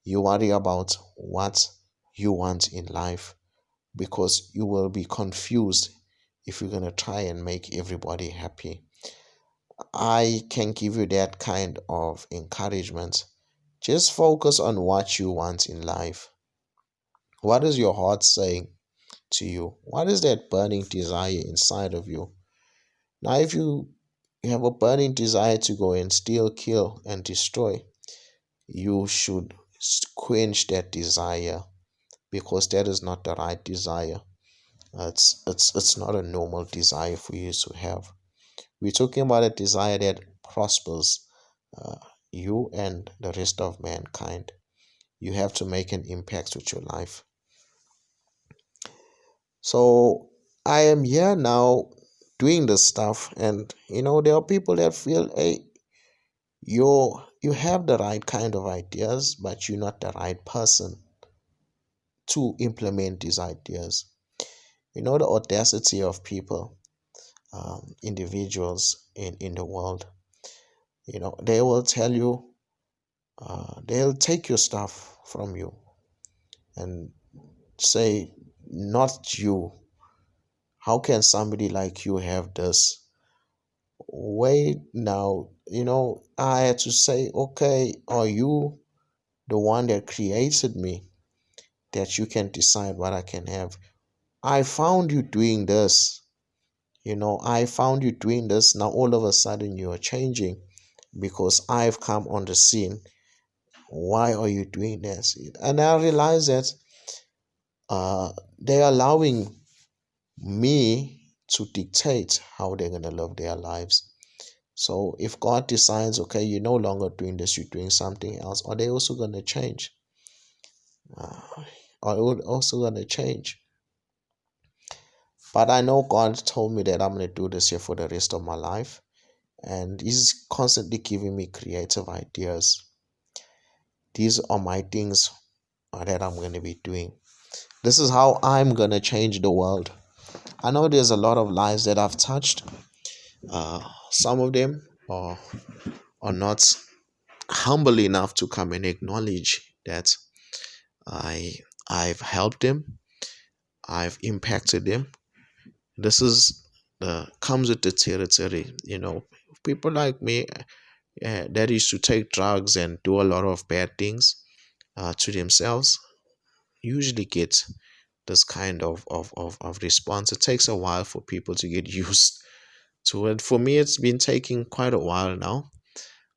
You worry about what you want in life, because you will be confused if you're going to try and make everybody happy. I can give you that kind of encouragement. Just focus on what you want in life. What is your heart saying to you? What is that burning desire inside of you? Now, if you have a burning desire to go and steal, kill, and destroy, you should quench that desire, because that is not the right desire. It's not a normal desire for you to have. We're talking about a desire that prospers uh, you and the rest of mankind. You have to make an impact with your life. So I am here now doing this stuff, and there are people that feel, hey, you have the right kind of ideas, but you're not the right person to implement these ideas. The audacity of people, individuals in the world. They will tell you, they'll take your stuff from you and say, not you. How can somebody like you have this? Wait now, I had to say, okay, are you the one that created me, that you can decide what I can have? I found you doing this. I found you doing this. Now all of a sudden you are changing because I've come on the scene. Why are you doing this? And I realize that they're allowing me to dictate how they're going to live their lives. So if God decides, okay, you're no longer doing this, you're doing something else, are they also going to change? Are they also going to change? But I know God told me that I'm going to do this here for the rest of my life. And He's constantly giving me creative ideas. These are my things that I'm going to be doing. This is how I'm going to change the world. I know there's a lot of lives that I've touched. Some of them are not humble enough to come and acknowledge that I I've helped them, I've impacted them. This is the comes with the territory. People like me that used to take drugs and do a lot of bad things to themselves usually get this kind of response. It takes a while for people to get used to it. For me, it's been taking quite a while now.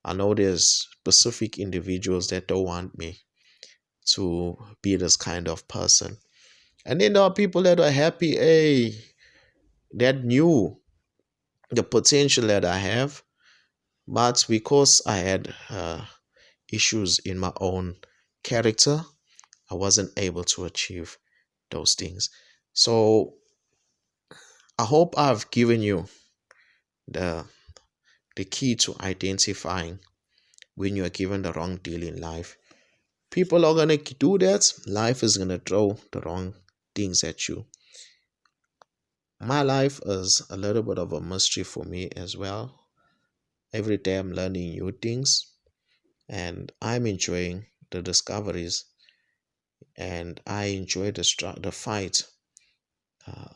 I know there's specific individuals that don't want me to be this kind of person. And then there are people that are happy, hey, that knew the potential that I have, but because I had issues in my own character, I wasn't able to achieve those things. So I hope I've given you the the key to identifying when you are given the wrong deal in life. People are gonna do that. Life is gonna throw the wrong things at you. My life is a little bit of a mystery for me as well. Every day I'm learning new things, and I'm enjoying the discoveries, and I enjoy the fight uh,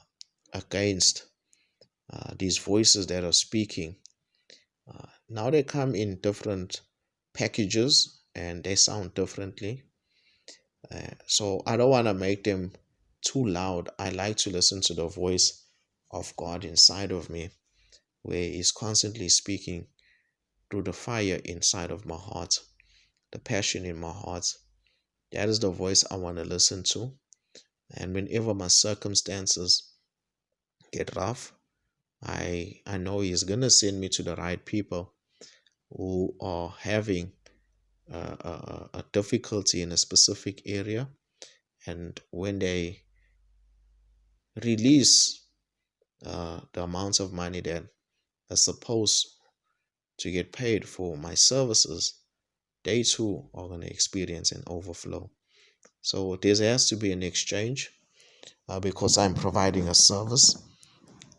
against these voices that are speaking. Now they come in different packages and they sound differently. So I don't want to make them too loud. I like to listen to the voice of God inside of me, where He's constantly speaking through the fire inside of my heart, the passion in my heart. That is the voice I want to listen to. And whenever my circumstances get rough, I know He's gonna send me to the right people who are having a difficulty in a specific area, and when they release the amounts of money that are supposed to get paid for my services, they too are going to experience an overflow. So there has to be an exchange, because I'm providing a service,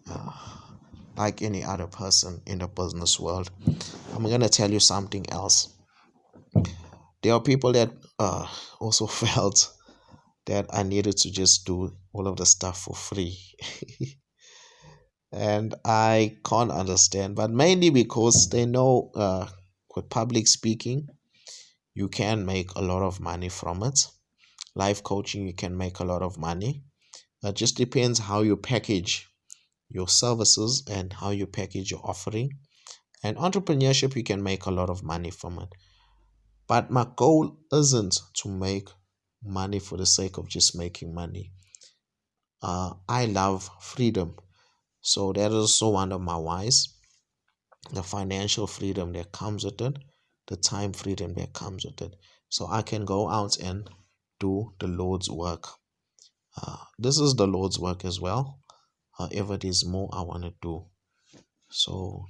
uh, like any other person in the business world. I'm going to tell you something else. There are people that also felt that I needed to just do all of the stuff for free. And I can't understand, but mainly because they know, with public speaking, you can make a lot of money from it. Life coaching, you can make a lot of money. It just depends how you package your services and how you package your offering. And entrepreneurship, you can make a lot of money from it. But my goal isn't to make money for the sake of just making money. I love freedom. So that is also one of my whys. The financial freedom that comes with it, the time freedom that comes with it. So I can go out and do the Lord's work. This is the Lord's work as well. However, there's more I want to do. So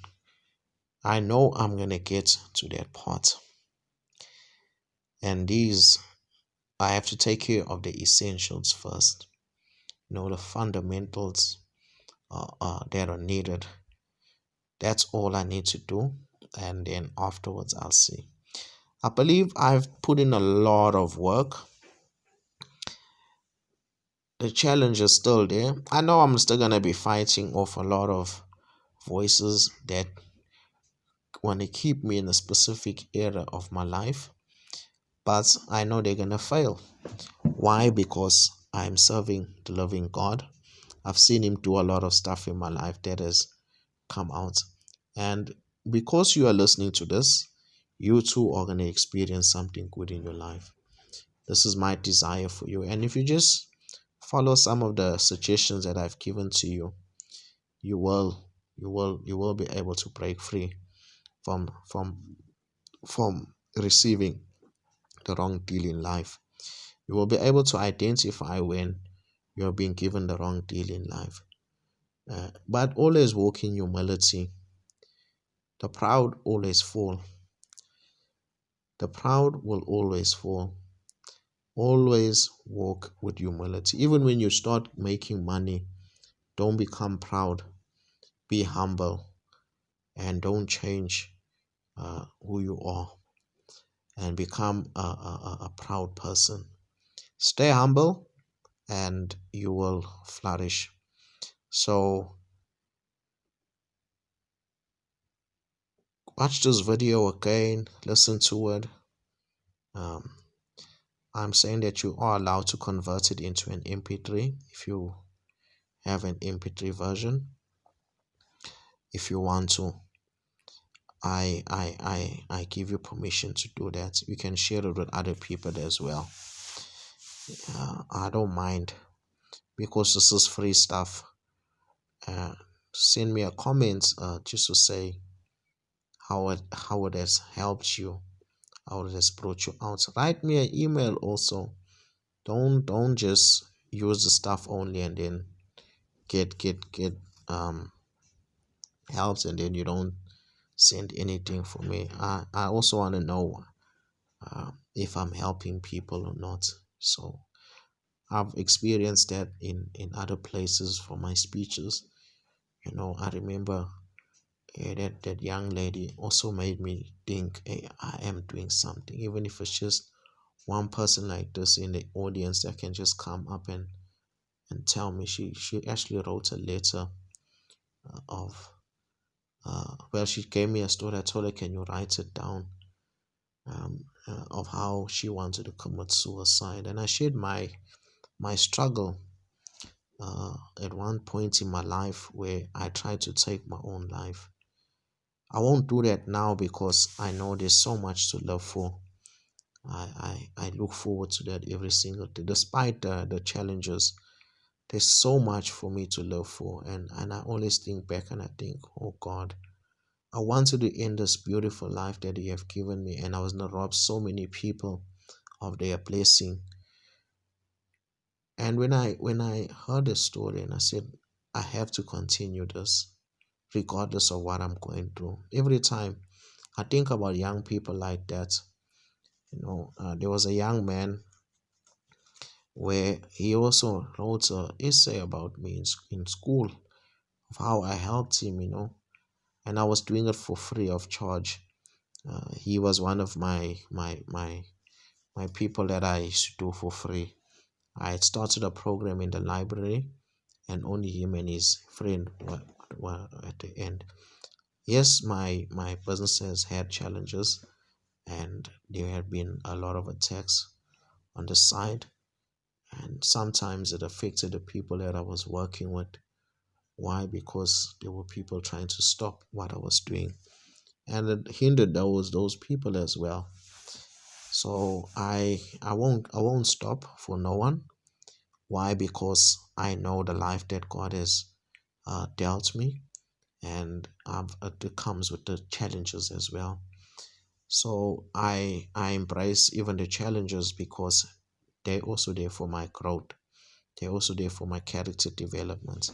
I know I'm going to get to that part. And these, I have to take care of the essentials first. The fundamentals that are needed. That's all I need to do. And then afterwards, I'll see. I believe I've put in a lot of work. The challenge is still there. I know I'm still going to be fighting off a lot of voices that want to keep me in a specific area of my life, but I know they're going to fail. Why? Because I'm serving the loving God. I've seen Him do a lot of stuff in my life that has come out. And because you are listening to this, you too are going to experience something good in your life. This is my desire for you. And if you just follow some of the suggestions that I've given to you, you will be able to break free from receiving the wrong deal in life. You will be able to identify when you're being given the wrong deal in life. But always walk in humility. The proud always fall. The proud will always fall. Always walk with humility. Even when you start making money, don't become proud. Be humble and don't change who you are and become a proud person. Stay humble and you will flourish. So, watch this video again, listen to it. Um, I'm saying that you are allowed to convert it into an MP3 if you have an MP3 version. If you want to, I give you permission to do that. You can share it with other people as well. I don't mind because this is free stuff. Send me a comment just to say how it has helped you, how it has brought you out. Write me an email also. Don't just use the stuff only and then get helps and then you don't send anything for me. I also want to know if I'm helping people or not. So I've experienced that in other places for my speeches. I remember that young lady also made me think, hey, I am doing something, even if it's just one person like this in the audience that can just come up and tell me. She actually wrote a letter of well, she gave me a story. I told her, can you write it down, of how she wanted to commit suicide, and I shared my struggle at one point in my life where I tried to take my own life. I won't do that now because I know there's so much to live for. I look forward to that every single day. Despite the challenges, there's so much for me to live for. And I always think back and I think, oh God, I wanted to end this beautiful life that you have given me, and I was going to rob so many people of their blessing. And when I heard the story and I said, I have to continue this regardless of what I'm going through. Every time I think about young people like that, There was a young man where he also wrote an essay about me in school of how I helped him, and I was doing it for free of charge. He was one of my people that I used to do for free. I had started a program in the library, and only him and his friend were at the end. Yes, my business has had challenges, and there have been a lot of attacks on the side, and sometimes it affected the people that I was working with. Why? Because there were people trying to stop what I was doing, and it hindered those people as well. So I won't stop for no one. Why? Because I know the life that God has dealt me, and it comes with the challenges as well. So I embrace even the challenges because they're also there for my growth. They're also there for my character development.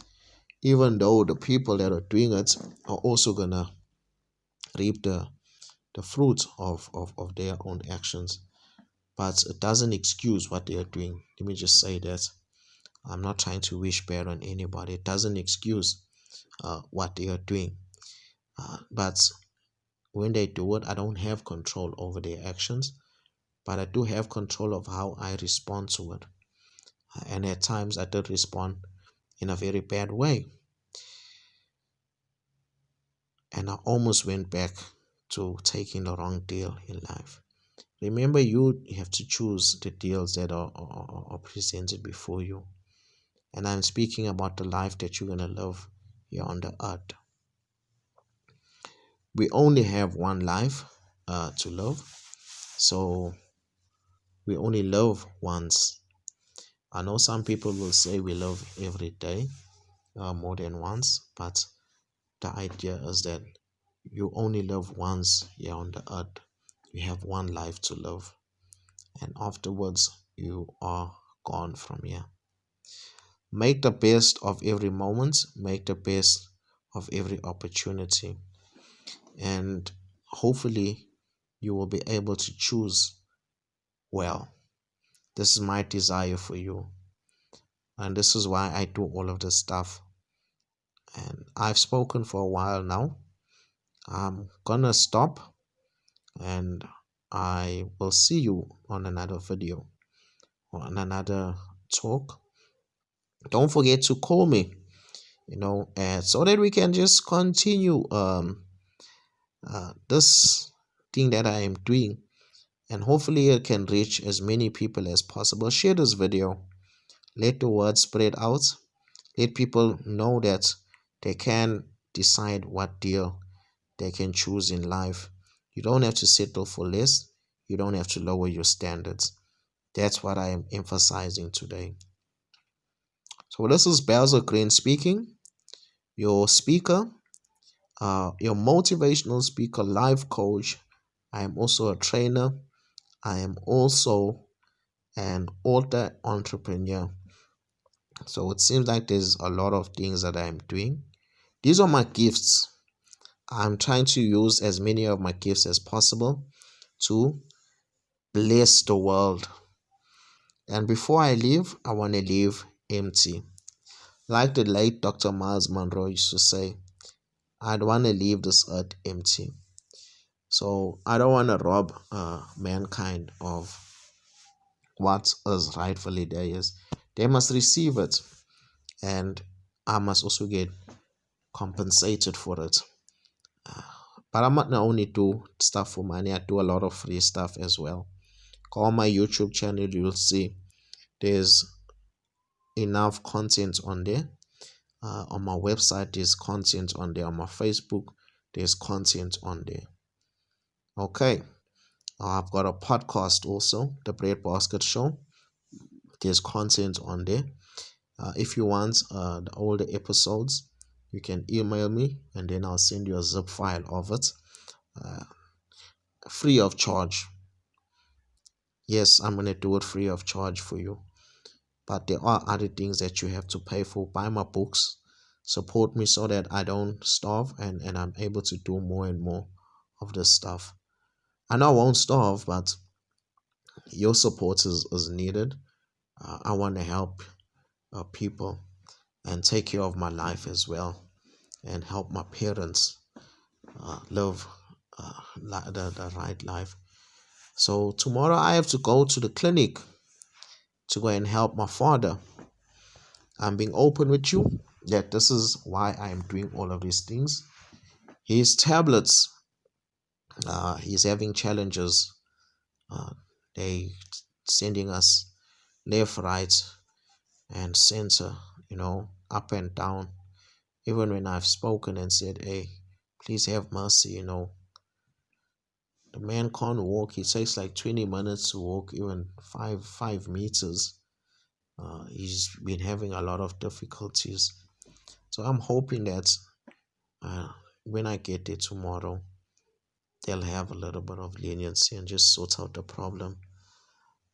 Even though the people that are doing it are also gonna reap the fruit of their own actions. But it doesn't excuse what they are doing. Let me just say that. I'm not trying to wish bad on anybody. It doesn't excuse what they are doing. But when they do it, I don't have control over their actions, but I do have control of how I respond to it. And at times I did respond in a very bad way. And I almost went back to taking the wrong deal in life. Remember, you have to choose the deals that are presented before you. And I'm speaking about the life that you're going to live here on the earth. We only have one life to live. So we only live once. I know some people will say we live every day, more than once, but the idea is that you only live once here on the earth. You have one life to live, and afterwards you are gone from here. Make the best of every moment, make the best of every opportunity, and hopefully you will be able to choose well. This is my desire for you, and this is why I do all of this stuff. And I've spoken for a while now. I'm gonna stop, and I will see you on another video or on another talk. Don't forget to call me, so that we can just continue this thing that I am doing, and hopefully it can reach as many people as possible. Share this video, let the word spread out, let people know that they can decide what deal they can choose in life. You don't have to settle for less, you don't have to lower your standards. That's what I am emphasizing today. So this is Basil Green speaking, your speaker, your motivational speaker, life coach. I am also a trainer. I am also an author entrepreneur. So it seems like there's a lot of things that I'm doing. These are my gifts. I'm trying to use as many of my gifts as possible to bless the world. And before I leave, I want to leave empty. Like the late Dr. Miles Monroe used to say, I'd want to leave this earth empty. So I don't want to rob mankind of what is rightfully theirs. They must receive it, and I must also get compensated for it. But I'm not only do stuff for money, I do a lot of free stuff as well. Go on my YouTube channel, you'll see there's enough content on there. On my website, there's content on there. On my Facebook, there's content on there. Okay. I've got a podcast also, The Bread Basket Show. There's content on there. If you want the older episodes, you can email me and then I'll send you a zip file of it, free of charge. Yes, I'm going to do it free of charge for you. But there are other things that you have to pay for. Buy my books, support me so that I don't starve, and I'm able to do more and more of this stuff. I know I won't starve, but Your support is needed. I want to help people and take care of my life as well and help my parents live the right life. So tomorrow I have to go to the clinic to go and help my father. I'm being open with you that this is why I am doing all of these things. His tablets, he's having challenges. They sending us left, right, and center, up and down. Even when I've spoken and said, hey, please have mercy, the man can't walk. It takes like 20 minutes to walk, even five meters. He's been having a lot of difficulties. So I'm hoping that uh, when I get there tomorrow, they'll have a little bit of leniency and just sort out the problem.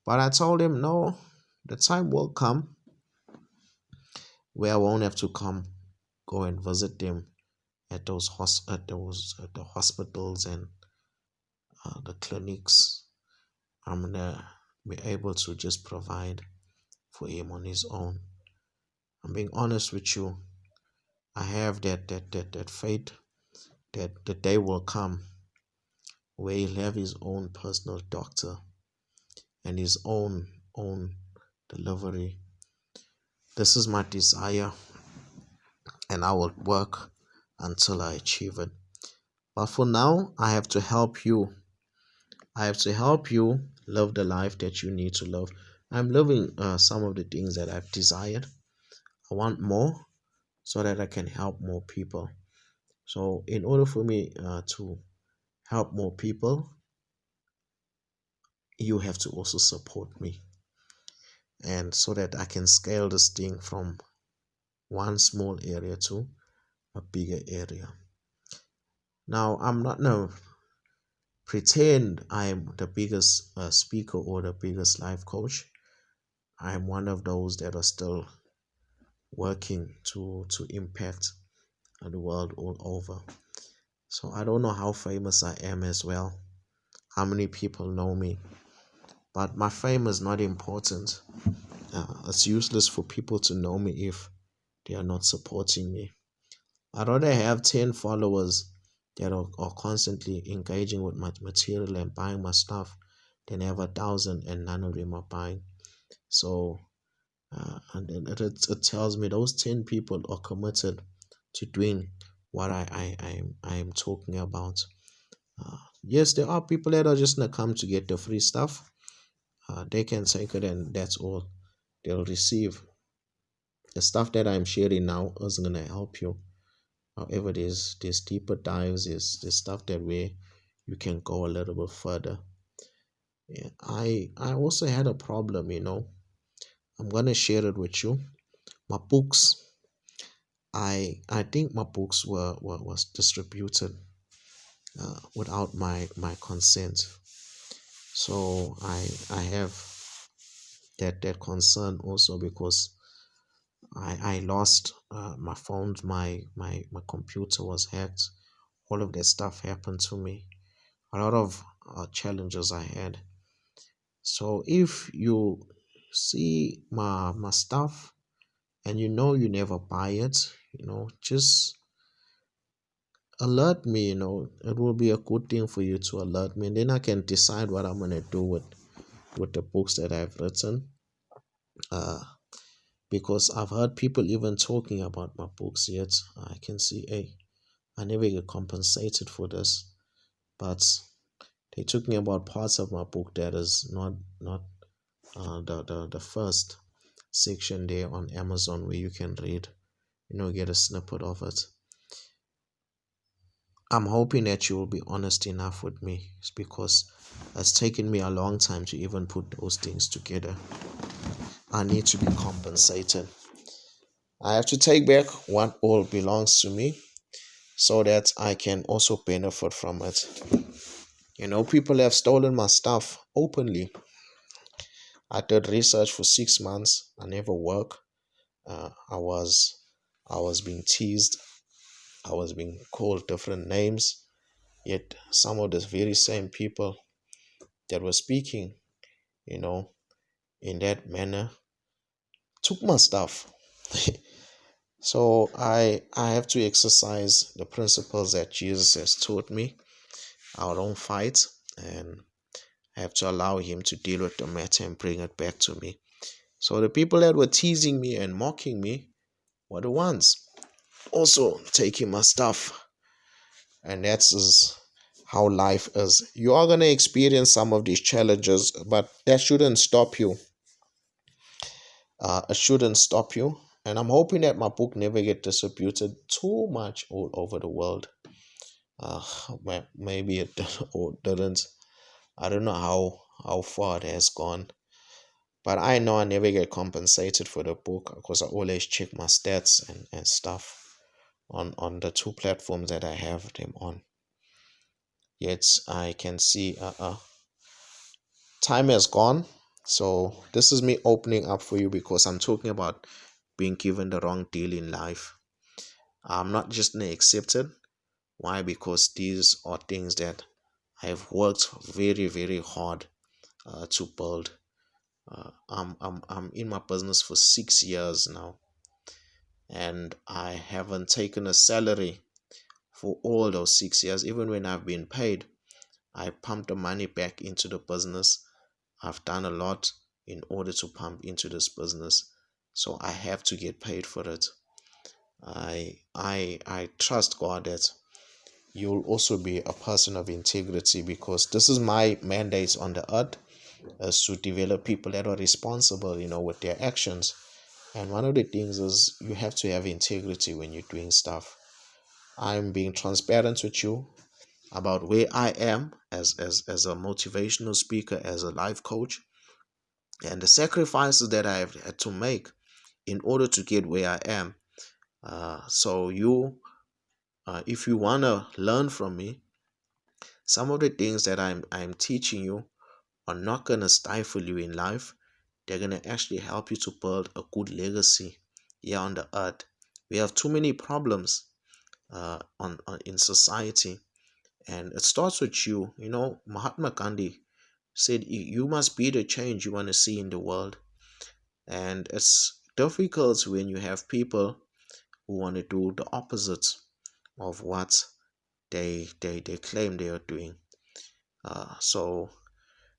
But I told him, no, the time will come where I won't have to go and visit them at at the hospitals and the clinics. I'm gonna be able to just provide for him on his own. I'm being honest with you. I have that faith that the day will come where he'll have his own personal doctor and his own delivery. This is my desire, and I will work until I achieve it. But for now, I have to help you. I have to help you live the life that you need to live. I'm living some of the things that I've desired. I want more so that I can help more people. So, in order for me to help more people, you have to also support me. And so that I can scale this thing from one small area to a bigger area. Now, I'm not no pretend I'm the biggest speaker or the biggest life coach. I'm one of those that are still working to impact the world all over. So I don't know how famous I am as well, how many people know me, but my fame is not important. It's useless for people to know me if they are not supporting me. I'd rather have 10 followers that are constantly engaging with my material and buying my stuff than have 1,000 and none of them are buying. So, and then it tells me those 10 people are committed to doing what I am talking about. Yes, there are people that are just gonna come to get the free stuff. They can take it and that's all they'll receive. The stuff that I'm sharing now isn't gonna help you. However, there's deeper dives, there's stuff that way you can go a little bit further. Yeah, I also had a problem, I'm gonna share it with you. My books, I think my books was distributed without my consent. So I have that concern also because I lost my phones, my computer was hacked. All of that stuff happened to me. A lot of challenges I had. So if you see my stuff and you never buy it, just alert me. It will be a good thing for you to alert me, and then I can decide what I'm gonna do with the books that I've written. Uh, because I've heard people even talking about my books, yet I can see, hey, I never get compensated for this. But they're talking about parts of my book that is not the first section there on Amazon where you can read, get a snippet of it. I'm hoping that you will be honest enough with me. It's because it's taken me a long time to even put those things together. I need to be compensated. I have to take back what all belongs to me so that I can also benefit from it. People have stolen my stuff openly. I did research for 6 months. I never work. I was being teased. I was being called different names. Yet some of the very same people that were speaking you know, in that manner, took my stuff. So I have to exercise the principles that Jesus has taught me. I don't fight, and I have to allow him to deal with the matter and bring it back to me. So the people that were teasing me and mocking me were the ones also taking my stuff. And that's is how life is. You are going to experience some of these challenges, but that shouldn't stop you. It shouldn't stop you. And I'm hoping that my book never get distributed too much all over the world. Uh, maybe it or didn't. I don't know how far it has gone. But I know I never get compensated for the book because I always check my stats and stuff on the two platforms that I have them on. Yet I can see time has gone. So this is me opening up for you because I'm talking about being given the wrong deal in life. I'm not just gonna accept it. Why? Because these are things that I have worked very hard to build. I'm in my business for 6 years now, and I haven't taken a salary for all those 6 years. Even when I've been paid, I pump the money back into the business. I've done a lot in order to pump into this business, so I have to get paid for it. I trust God that you'll also be a person of integrity, because this is my mandate on the earth, is to develop people that are responsible, with their actions. And one of the things is you have to have integrity when you're doing stuff. I'm being transparent with you about where I am as a motivational speaker, as a life coach, and the sacrifices that I've had to make in order to get where I am. So if you wanna learn from me, some of the things that I'm teaching you are not gonna stifle you in life. They're gonna actually help you to build a good legacy here on the earth. We have too many problems on in society, and it starts with you. Mahatma Gandhi said you must be the change you want to see in the world. And it's difficult when you have people who want to do the opposite of what they claim they are doing. So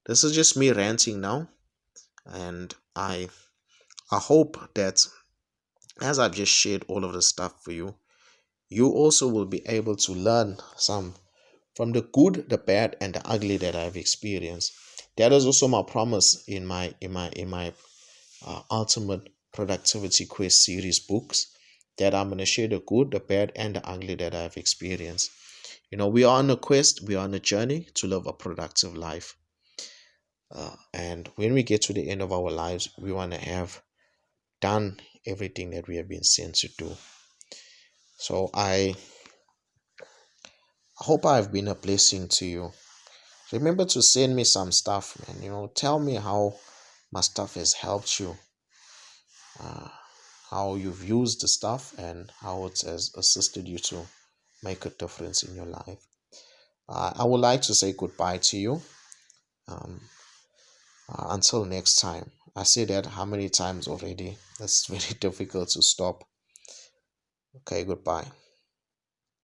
this is just me ranting now, and I hope that as I've just shared all of the stuff for you, you also will be able to learn some from the good, the bad, and the ugly that I've experienced. That is also my promise in my ultimate productivity quest series books, that I'm going to share the good, the bad, and the ugly that I've experienced. We are on a quest, we are on a journey to live a productive life. And when we get to the end of our lives, we want to have done everything that we have been sent to do. So I hope I've been a blessing to you. Remember to send me some stuff, man. Tell me how my stuff has helped you, uh, how you've used the stuff, and how it has assisted you to make a difference in your life. I would like to say goodbye to you. Um, until next time. I say that how many times already? That's very difficult to stop. Okay, goodbye.